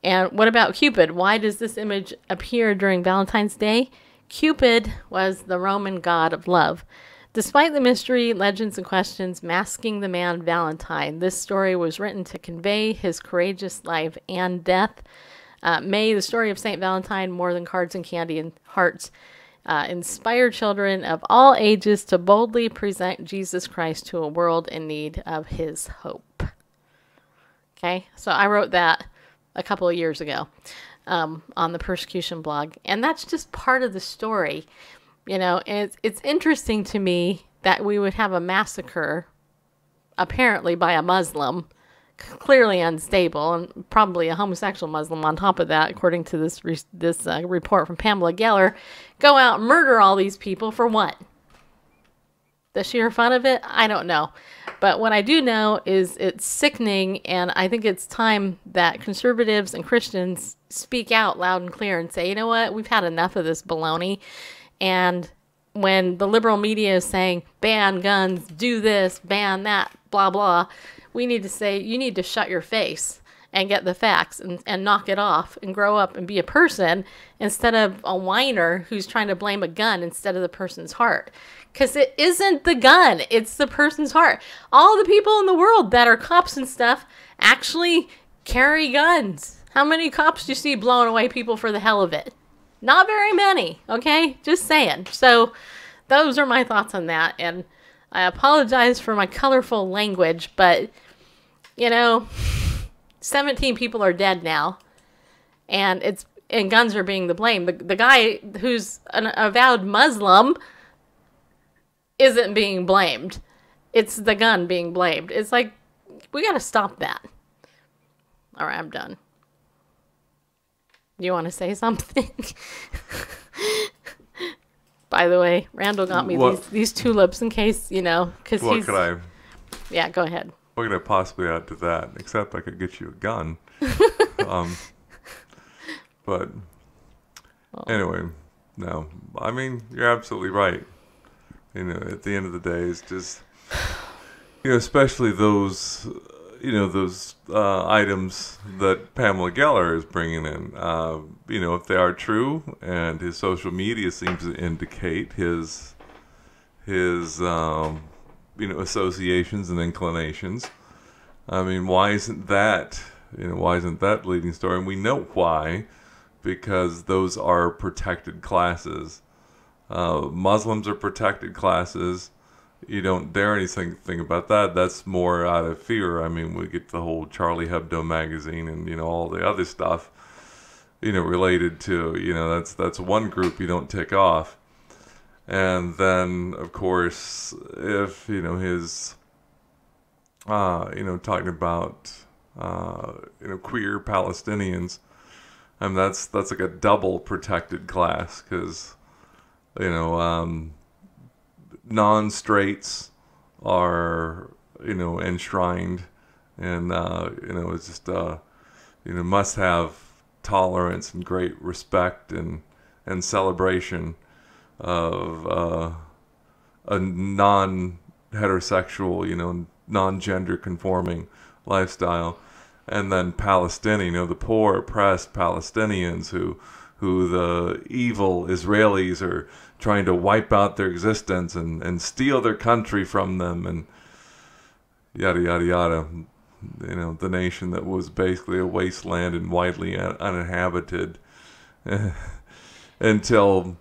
And what about Cupid? Why does this image appear during Valentine's Day? Cupid was the Roman god of love. Despite the mystery, legends, and questions masking the man Valentine, this story was written to convey his courageous life and death. May the story of St. Valentine, More Than Cards and Candy and Hearts, inspire children of all ages to boldly present Jesus Christ to a world in need of his hope. Okay, so I wrote that a couple of years ago on the persecution blog, and that's just part of the story. You know, it's interesting to me that we would have a massacre, apparently by a Muslim, clearly unstable, and probably a homosexual Muslim on top of that, according to this report from Pamela Geller, go out and murder all these people for what? The sheer fun of it? I don't know. But what I do know is it's sickening, and I think it's time that conservatives and Christians speak out loud and clear and say, you know what, we've had enough of this baloney. And when the liberal media is saying, ban guns, do this, ban that, blah, blah, we need to say, you need to shut your face and get the facts and knock it off and grow up and be a person instead of a whiner who's trying to blame a gun instead of the person's heart. Because it isn't the gun, it's the person's heart. All the people in the world that are cops and stuff actually carry guns. How many cops do you see blowing away people for the hell of it? Not very many, okay? Just saying. So those are my thoughts on that. And I apologize for my colorful language, but, you know, 17 people are dead now. And guns are being the blame. The guy who's an avowed Muslim isn't being blamed. It's the gun being blamed. It's like, we got to stop that. All right, I'm done. You want to say something? By the way, Randall got me these tulips in case, you know, because he's... Yeah, go ahead. What could I possibly add to that? Except I could get you a gun. But anyway, no. I mean, you're absolutely right. You know, at the end of the day, it's just, you know, especially those, you know, those items that Pamela Geller is bringing in. You know, if they are true, and his social media seems to indicate his you know, associations and inclinations. I mean, why isn't that, you know, why isn't that the leading story? And we know why, because those are protected classes. Muslims are protected classes. You don't dare think about that. That's more out of fear. I mean, we get the whole Charlie Hebdo magazine and, you know, all the other stuff, you know, related to, you know, that's one group you don't tick off. And then, of course, if, you know, his, you know, talking about, you know, queer Palestinians, I mean, that's like a double protected class, because, you know, non-straights are, you know, enshrined, and, you know, it's just, you know, must have tolerance and great respect and celebration of a non-heterosexual, you know, non-gender conforming lifestyle. And then Palestinian, you know, the poor oppressed Palestinians who the evil Israelis are trying to wipe out their existence and steal their country from them, and yada yada yada. You know, the nation that was basically a wasteland and widely uninhabited until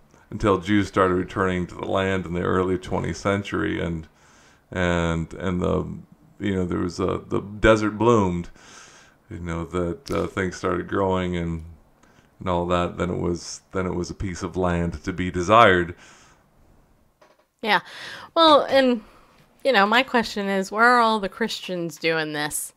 Jews started returning to the land in the early 20th century, and the, you know, there was the desert bloomed, you know, that things started growing and all that. Then it was a piece of land to be desired. Yeah, well, and you know, my question is, where are all the Christians doing this?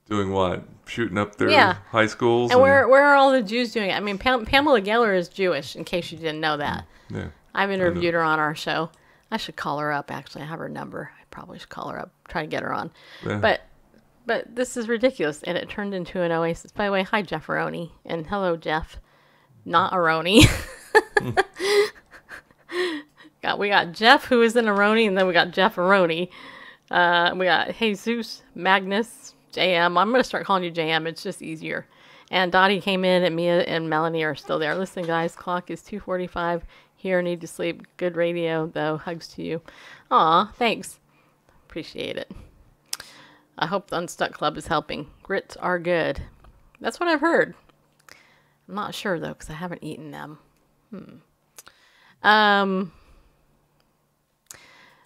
Doing what? Shooting up their high schools? And where are all the Jews doing it? I mean, Pamela Geller is Jewish, in case you didn't know that. Yeah. I've interviewed her on our show. I should call her up, actually. I have her number. I probably should call her up, try to get her on. Yeah. But this is ridiculous, and it turned into an oasis. By the way, hi, Jeff Aroni. And hello, Jeff. Not Aroni. We got Jeff, who is in Aroni, and then we got Jeff Aroni. We got Jesus, Magnus, JM. I'm going to start calling you JM. It's just easier. And Dottie came in, and Mia and Melanie are still there. Listen, guys, clock is 2:45. Here, need to sleep. Good radio, though. Hugs to you. Aw, thanks. Appreciate it. I hope the Unstuck Club is helping. Grits are good. That's what I've heard. I'm not sure, though, because I haven't eaten them.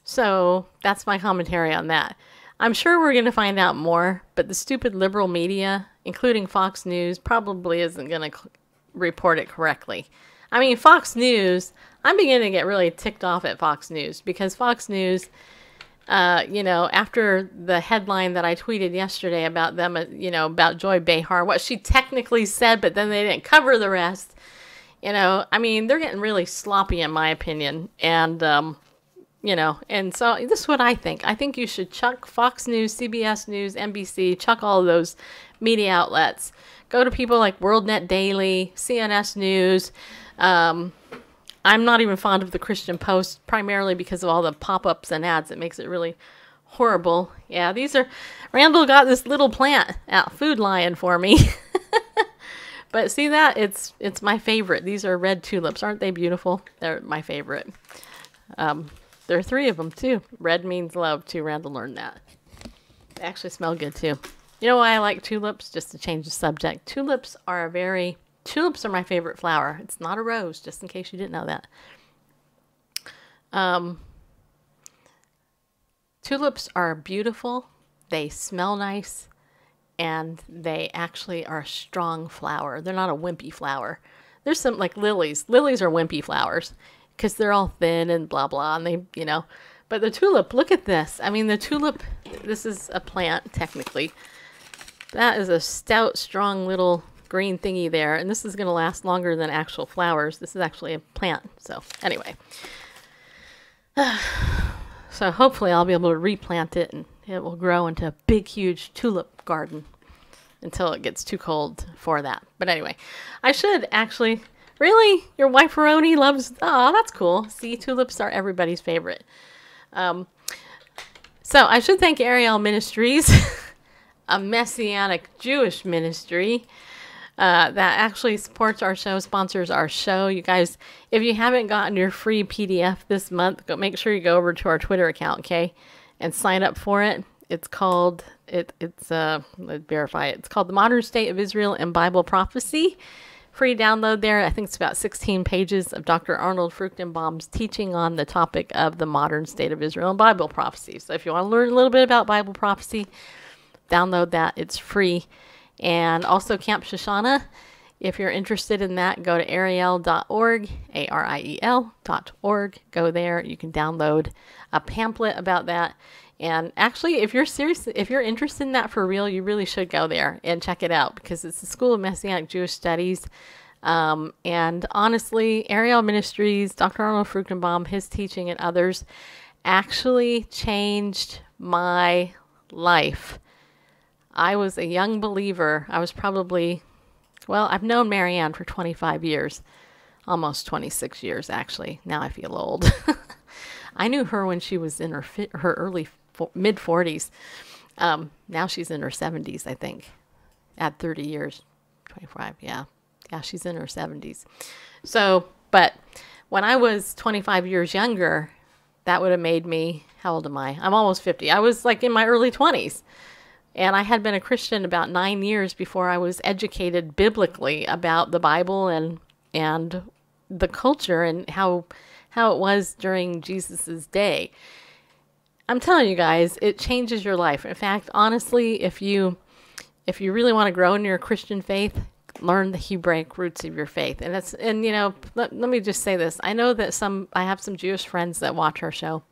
So that's my commentary on that. I'm sure we're going to find out more, but the stupid liberal media, including Fox News, probably isn't going to report it correctly. I mean, Fox News, I'm beginning to get really ticked off at Fox News because Fox News, after the headline that I tweeted yesterday about them, about Joy Behar, what she technically said, but then they didn't cover the rest. I mean, they're getting really sloppy in my opinion. And, and so this is what I think. I think you should chuck Fox News, CBS News, NBC, chuck all of those media outlets. Go to people like WorldNet Daily, CNS News. I'm not even fond of the Christian Post, primarily because of all the pop-ups and ads. It makes it really horrible. Yeah, Randall got this little plant at Food Lion for me. But see that? It's my favorite. These are red tulips. Aren't they beautiful? They're my favorite. There are 3 of them, too. Red means love, too. Randall learned that. They actually smell good, too. You know why I like tulips? Just to change the subject. Tulips are my favorite flower. It's not a rose, just in case you didn't know that. Tulips are beautiful. They smell nice. And they actually are a strong flower. They're not a wimpy flower. There's some, like lilies. Lilies are wimpy flowers because they're all thin and blah, blah. And they, But the tulip, look at this. I mean, the tulip, this is a plant, technically. That is a stout, strong little green thingy there. And this is going to last longer than actual flowers. This is actually a plant. So, anyway. So, hopefully I'll be able to replant it and it will grow into a big, huge tulip garden until it gets too cold for that. But anyway, I should actually... Really? Your wife Roni loves... Oh, that's cool. See, tulips are everybody's favorite. So I should thank Ariel Ministries, a Messianic Jewish ministry that actually supports our show, sponsors our show. You guys, if you haven't gotten your free PDF this month, make sure you go over to our Twitter account, okay, and sign up for it. It's called, let's verify it. It's called The Modern State of Israel and Bible Prophecy. Free download there. I think it's about 16 pages of Dr. Arnold Fruchtenbaum's teaching on the topic of the modern state of Israel and Bible prophecy. So if you want to learn a little bit about Bible prophecy, download that. It's free. And also Camp Shoshana. If you're interested in that, go to ariel.org, ariel.org. Go there. You can download a pamphlet about that. And actually, if you're interested in that for real, you really should go there and check it out because it's the School of Messianic Jewish Studies. And honestly, Ariel Ministries, Dr. Arnold Fruchtenbaum, his teaching and others actually changed my life. I was a young believer. I was probably, I've known Marianne for 25 years, almost 26 years, actually. Now I feel old. I knew her when she was in her early mid-40s. Now she's in her 70s, I think. At 30 years. 25, yeah. Yeah, she's in her 70s. So, but when I was 25 years younger, that would have made me, how old am I? I'm almost 50. I was like in my early 20s. And I had been a Christian about 9 years before I was educated biblically about the Bible and the culture and how it was during Jesus's day. I'm telling you guys, it changes your life. In fact, honestly, if you really want to grow in your Christian faith, learn the Hebraic roots of your faith. And let me just say this. I know that I have some Jewish friends that watch our show.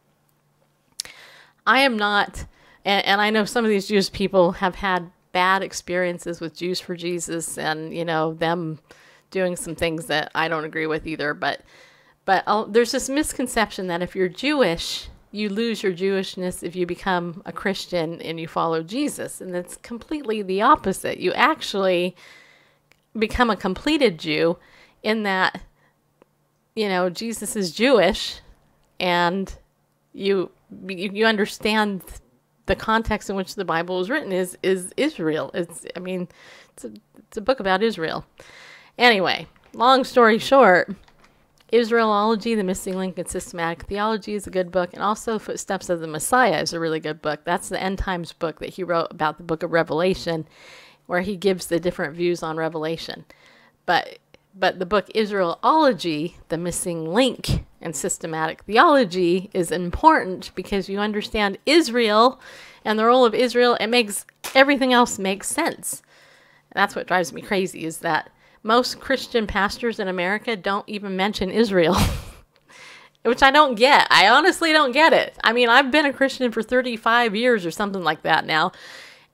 I am not, and I know some of these Jewish people have had bad experiences with Jews for Jesus and, them doing some things that I don't agree with either. But there's this misconception that if you're Jewish, you lose your Jewishness if you become a Christian and you follow Jesus. And it's completely the opposite. You actually become a completed Jew in that, Jesus is Jewish and you understand the context in which the Bible was written is Israel. It's a book about Israel. Anyway, long story short, Israelology, The Missing Link in Systematic Theology is a good book, and also Footsteps of the Messiah is a really good book. That's the end times book that he wrote about the book of Revelation, where he gives the different views on Revelation. But the book Israelology, The Missing Link and systematic theology is important because you understand Israel and the role of Israel. It makes everything else make sense. And that's what drives me crazy, is that most Christian pastors in America don't even mention Israel, which I don't get. I honestly don't get it. I mean, I've been a Christian for 35 years or something like that now,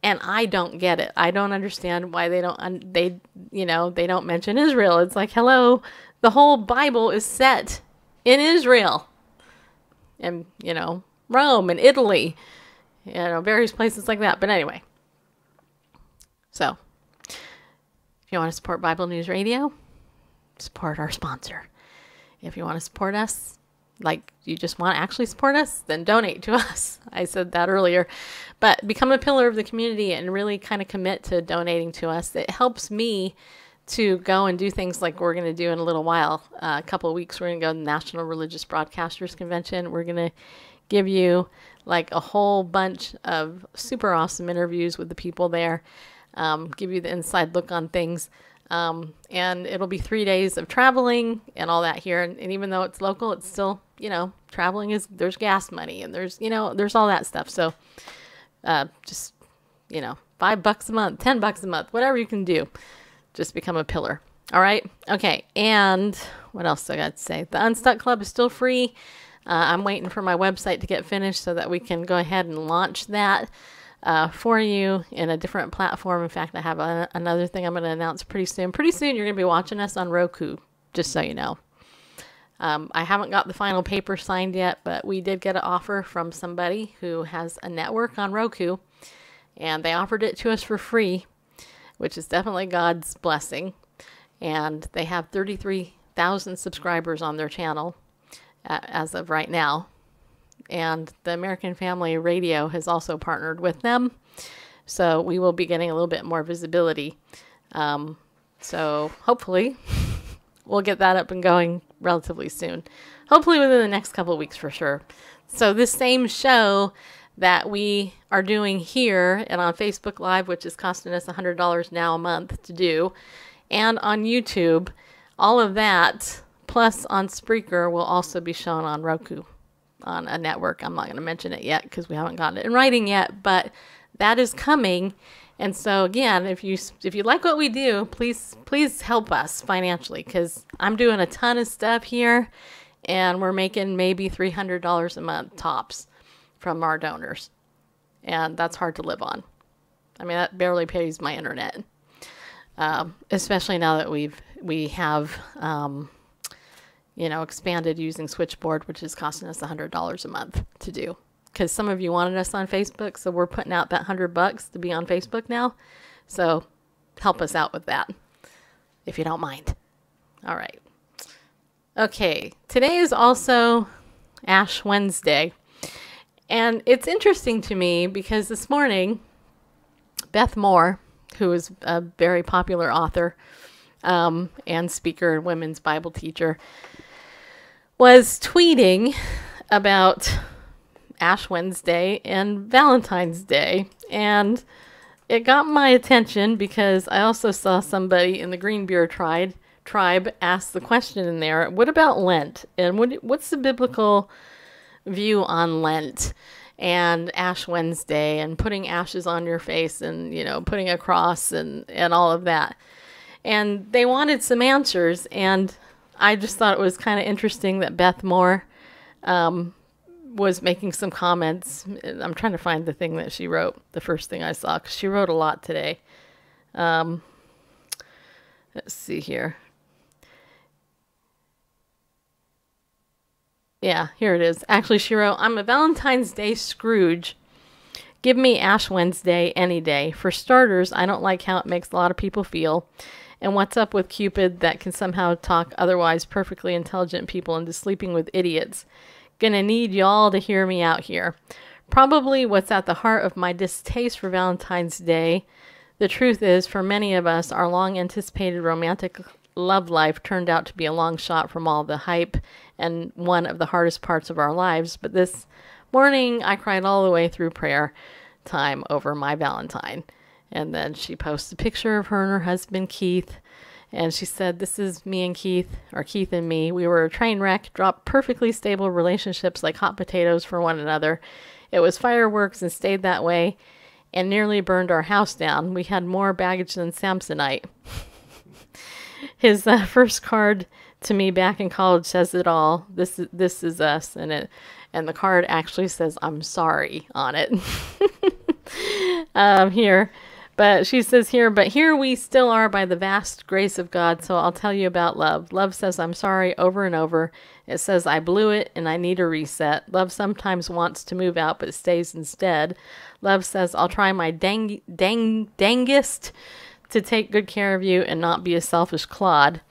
and I don't get it. I don't understand why they don't mention Israel. It's like, hello, the whole Bible is set in Israel and, Rome and Italy, various places like that. But anyway, so if you want to support Bible News Radio, support our sponsor. If you want to support us, like you just want to actually support us, then donate to us. I said that earlier. But become a pillar of the community and really kind of commit to donating to us. It helps me to go and do things like we're going to do in a little while. A couple of weeks, we're going to go to the National Religious Broadcasters Convention. We're going to give you like a whole bunch of super awesome interviews with the people there. Give you the inside look on things. And it'll be 3 days of traveling and all that here. And even though it's local, it's still, traveling there's gas money and there's all that stuff. So, just, $5 a month, $10 a month, whatever you can do, just become a pillar. All right. Okay. And what else I got to say? The Unstuck Club is still free. I'm waiting for my website to get finished so that we can go ahead and launch that for you in a different platform. In fact, I have another thing I'm going to announce pretty soon. Pretty soon, you're going to be watching us on Roku, just so you know. I haven't got the final paper signed yet, but we did get an offer from somebody who has a network on Roku, and they offered it to us for free, which is definitely God's blessing. And they have 33,000 subscribers on their channel as of right now. And the American Family Radio has also partnered with them. So we will be getting a little bit more visibility. So hopefully we'll get that up and going relatively soon. Hopefully within the next couple of weeks for sure. So this same show that we are doing here and on Facebook Live, which is costing us $100 now a month to do, and on YouTube, all of that, plus on Spreaker, will also be shown on Roku, on a network. I'm not going to mention it yet because we haven't gotten it in writing yet, but that is coming. And so again, if you like what we do, please help us financially, because I'm doing a ton of stuff here and we're making maybe $300 a month tops from our donors. And that's hard to live on. I mean, that barely pays my internet. Especially now that we have expanded using Switchboard, which is costing us $100 a month to do. Because some of you wanted us on Facebook, so we're putting out that $100 to be on Facebook now. So help us out with that, if you don't mind. All right. Okay, today is also Ash Wednesday. And it's interesting to me because this morning, Beth Moore, who is a very popular author and speaker and women's Bible teacher, was tweeting about Ash Wednesday and Valentine's Day. And it got my attention because I also saw somebody in the Greenbeard tribe ask the question in there, what about Lent? And what's the biblical view on Lent and Ash Wednesday and putting ashes on your face and, putting a cross and all of that? And they wanted some answers, and I just thought it was kind of interesting that Beth Moore was making some comments. I'm trying to find the thing that she wrote, the first thing I saw, because she wrote a lot today. Let's see here. Yeah, here it is. Actually, she wrote, I'm a Valentine's Day Scrooge. Give me Ash Wednesday any day. For starters, I don't like how it makes a lot of people feel. And what's up with Cupid that can somehow talk otherwise perfectly intelligent people into sleeping with idiots? Gonna need y'all to hear me out here. Probably what's at the heart of my distaste for Valentine's Day. The truth is, for many of us, our long-anticipated romantic love life turned out to be a long shot from all the hype and one of the hardest parts of our lives. But this morning, I cried all the way through prayer time over my Valentine. And then she posts a picture of her and her husband, Keith, And she said, this is me and Keith, or Keith and me. We were a train wreck, dropped perfectly stable relationships like hot potatoes for one another. It was fireworks and stayed that way, and nearly burned our house down. We had more baggage than Samsonite. His first card to me back in college says it all. This is us, and the card actually says "I'm sorry" on it. Here, but she says here, but here we still are by the vast grace of God. So I'll tell you about love. Love says "I'm sorry" over and over. It says "I blew it and I need a reset." Love sometimes wants to move out but stays instead. Love says "I'll try my dangest to take good care of you and not be a selfish clod."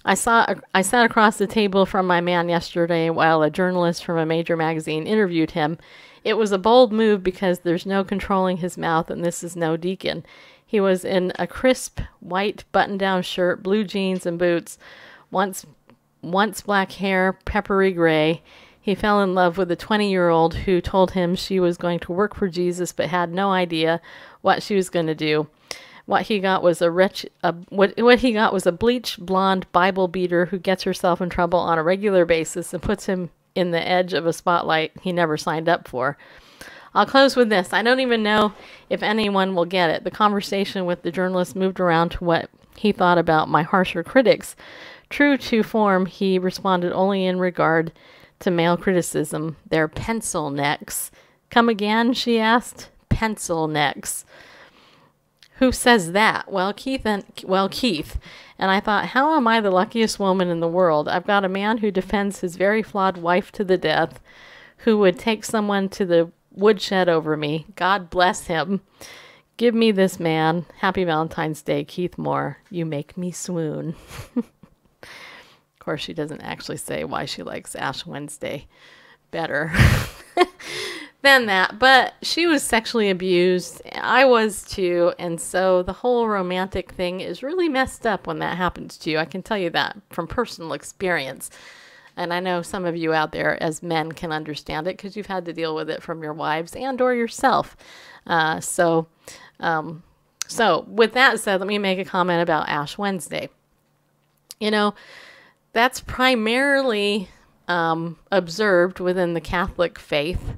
I sat across the table from my man yesterday while a journalist from a major magazine interviewed him. It was a bold move because there's no controlling his mouth, and this is no deacon. He was in a crisp white button-down shirt, blue jeans, and boots. Once black hair, peppery gray. He fell in love with a 20-year-old who told him she was going to work for Jesus but had no idea what she was going to do. What he got was a bleached blonde Bible beater who gets herself in trouble on a regular basis and puts him in the edge of a spotlight he never signed up for. I'll close with this. I don't even know if anyone will get it. The conversation with the journalist moved around to what he thought about my harsher critics. True to form, he responded only in regard to male criticism. They're pencil necks. Come again, she asked. Pencil necks. Who says that? Well, Keith. And I thought, how am I the luckiest woman in the world? I've got a man who defends his very flawed wife to the death, who would take someone to the woodshed over me. God bless him. Give me this man. Happy Valentine's Day, Keith Moore. You make me swoon. Of course, she doesn't actually say why she likes Ash Wednesday better than that, but she was sexually abused. I was too, and so the whole romantic thing is really messed up when that happens to you. I can tell you that from personal experience, and I know some of you out there as men can understand it because you've had to deal with it from your wives and or yourself. So with that said, let me make a comment about Ash Wednesday. You know, that's primarily observed within the Catholic faith.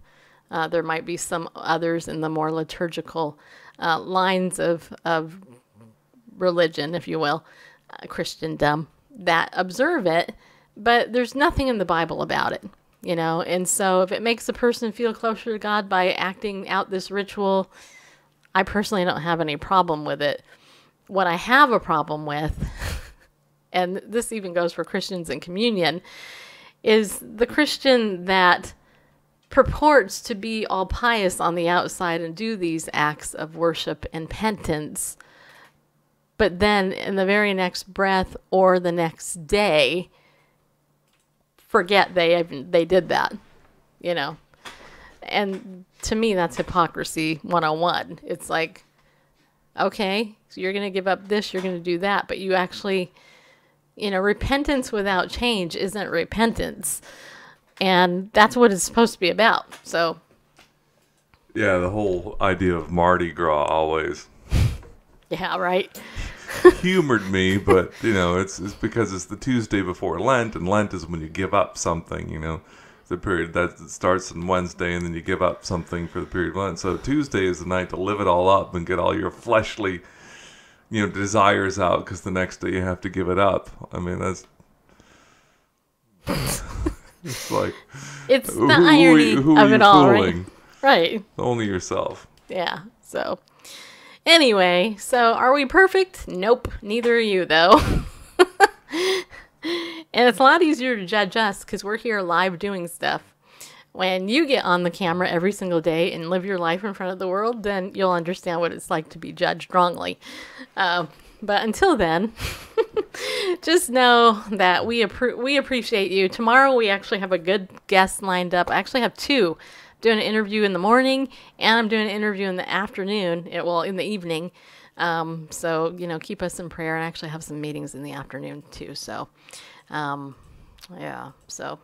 There might be some others in the more liturgical lines of religion, if you will, Christendom, that observe it, but there's nothing in the Bible about it, you know. And so if it makes a person feel closer to God by acting out this ritual, I personally don't have any problem with it. What I have a problem with, and this even goes for Christians in communion, is the Christian that purports to be all pious on the outside and do these acts of worship and penance, but then in the very next breath or the next day forget they did that, you know. And to me, that's hypocrisy 101. It's like, okay, so you're going to give up this, you're going to do that, but you actually, you know, repentance without change isn't repentance. And that's what it's supposed to be about. So, yeah, the whole idea of Mardi Gras always. Yeah, right. Humored me, but you know, it's because it's the Tuesday before Lent, and Lent is when you give up something. You know, the period that starts on Wednesday, and then you give up something for the period of Lent. So Tuesday is the night to live it all up and get all your fleshly, you know, desires out, because the next day you have to give it up. I mean, that's. It's like, it's the irony of it all, right? Right. Only yourself. Yeah. So, anyway, so are we perfect? Nope. Neither are you, though. And it's a lot easier to judge us because we're here live doing stuff. When you get on the camera every single day and live your life in front of the world, then you'll understand what it's like to be judged wrongly. But until then, just know that we appreciate you. Tomorrow we actually have a good guest lined up. I actually have two. I'm doing an interview in the morning, and I'm doing an interview in the afternoon. In the evening. So, you know, keep us in prayer. And I actually have some meetings in the afternoon too. So, yeah. So,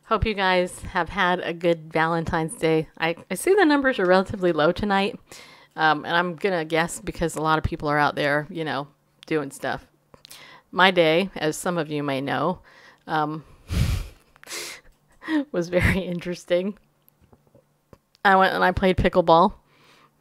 hope you guys have had a good Valentine's Day. I see the numbers are relatively low tonight. And I'm going to guess because a lot of people are out there, you know, doing stuff. my day, as some of you may know, was very interesting. I went and I played pickleball,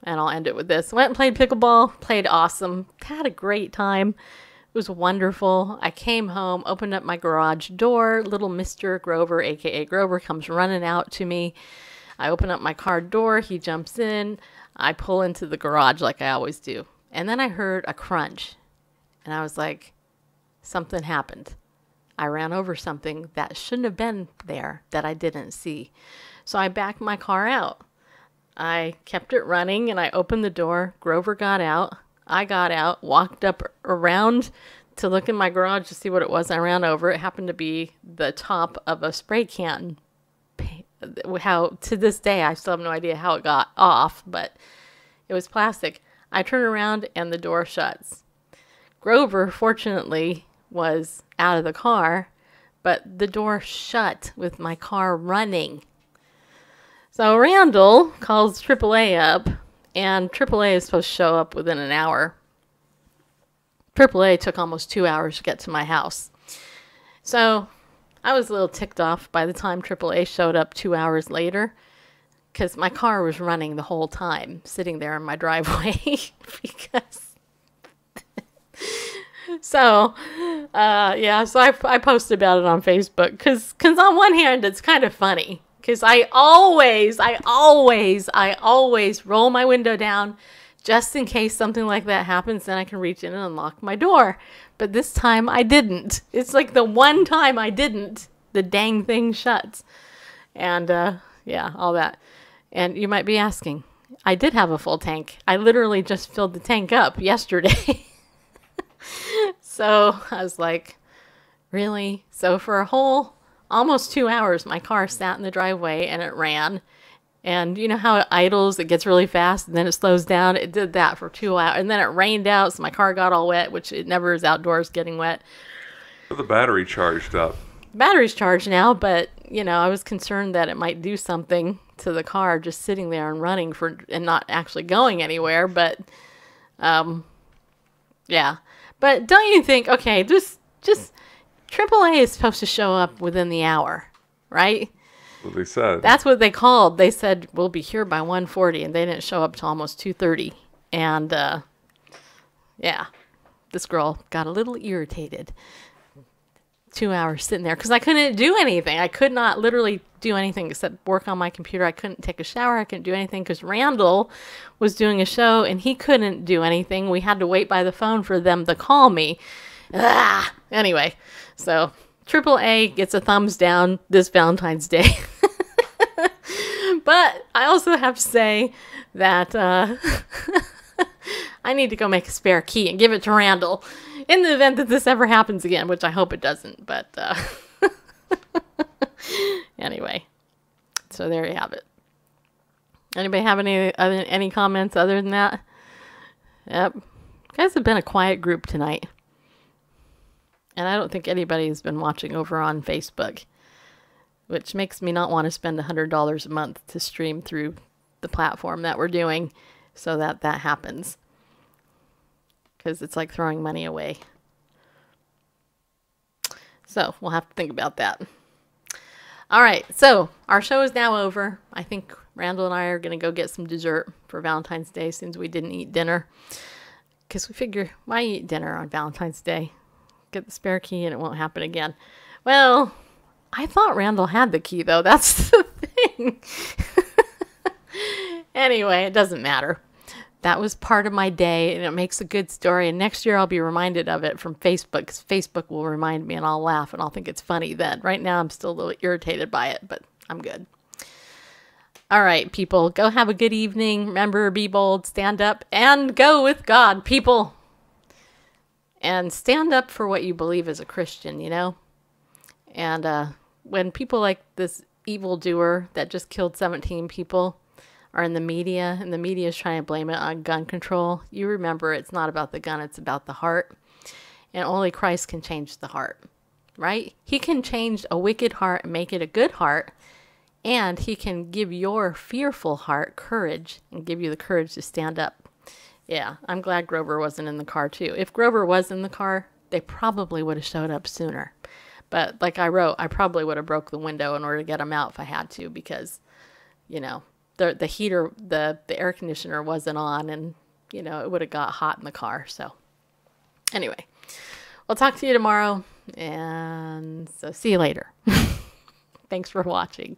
and I'll end it with this. Went and played pickleball, played awesome, had a great time. It was wonderful. I came home, opened up my garage door. Little Mr. Grover, aka Grover, comes running out to me. I open up my car door. He jumps in. I pull into the garage like I always do. And then I heard a crunch. And I was like, something happened. I ran over something that shouldn't have been there that I didn't see. So I backed my car out. I kept it running and I opened the door. Grover got out. I got out, walked up around to look in my garage to see what it was. I ran over. It happened to be the top of a spray can. How, to this day, I still have no idea how it got off, but it was plastic. I turn around and the door shuts. Grover, fortunately, was out of the car, but the door shut with my car running. So Randall calls AAA up, and AAA is supposed to show up within an hour. AAA took almost 2 hours to get to my house. So I was a little ticked off by the time AAA showed up 2 hours later, because my car was running the whole time, sitting there in my driveway. because So I posted about it on Facebook, because on one hand, it's kind of funny. Because I always roll my window down just in case something like that happens, then I can reach in and unlock my door. But this time I didn't. It's like the one time I didn't, the dang thing shuts. And all that. And you might be asking, I did have a full tank. I literally just filled the tank up yesterday. So I was like, really? So for a whole almost 2 hours, my car sat in the driveway and it ran. And you know how it idles, it gets really fast and then it slows down? It did that for 2 hours. And then it rained out, so my car got all wet, which it never is outdoors getting wet. But the battery charged up. Battery's charged now, but I was concerned that it might do something to the car just sitting there and running and not actually going anywhere. But yeah. But don't you think, okay, just AAA is supposed to show up within the hour, right? What they said. That's what they called. They said, we'll be here by 1:40, and they didn't show up till almost 2:30. And, this girl got a little irritated. 2 hours sitting there, because I couldn't do anything. I could not literally do anything except work on my computer. I couldn't take a shower. I couldn't do anything because Randall was doing a show, and he couldn't do anything. We had to wait by the phone for them to call me. Anyway, so AAA gets a thumbs down this Valentine's Day. But I also have to say that I need to go make a spare key and give it to Randall in the event that this ever happens again, which I hope it doesn't. But anyway, so there you have it. Anybody have any comments other than that? Yep. You guys have been a quiet group tonight. And I don't think anybody has been watching over on Facebook, which makes me not want to spend $100 a month to stream through the platform that we're doing so that happens. Because it's like throwing money away. So we'll have to think about that. All right, so our show is now over. I think Randall and I are going to go get some dessert for Valentine's Day since we didn't eat dinner. Because we figure, why eat dinner on Valentine's Day? Get the spare key and it won't happen again. Well, I thought Randall had the key, though. That's the thing. Anyway, it doesn't matter. That was part of my day, and it makes a good story. And next year I'll be reminded of it from Facebook, because Facebook will remind me, and I'll laugh, and I'll think it's funny then. Right now I'm still a little irritated by it, but I'm good. All right, people, go have a good evening. Remember, be bold, stand up, and go with God, people. And stand up for what you believe as a Christian, And when people like this evildoer that just killed 17 people are in the media, and the media is trying to blame it on gun control, you remember it's not about the gun, it's about the heart. And only Christ can change the heart, right? He can change a wicked heart and make it a good heart. And he can give your fearful heart courage and give you the courage to stand up. Yeah, I'm glad Grover wasn't in the car too. If Grover was in the car, they probably would have showed up sooner. But like I wrote, I probably would have broke the window in order to get them out if I had to, because, you know, the heater, the air conditioner wasn't on, and, you know, it would have got hot in the car. So anyway, I'll talk to you tomorrow, and so see you later. Thanks for watching.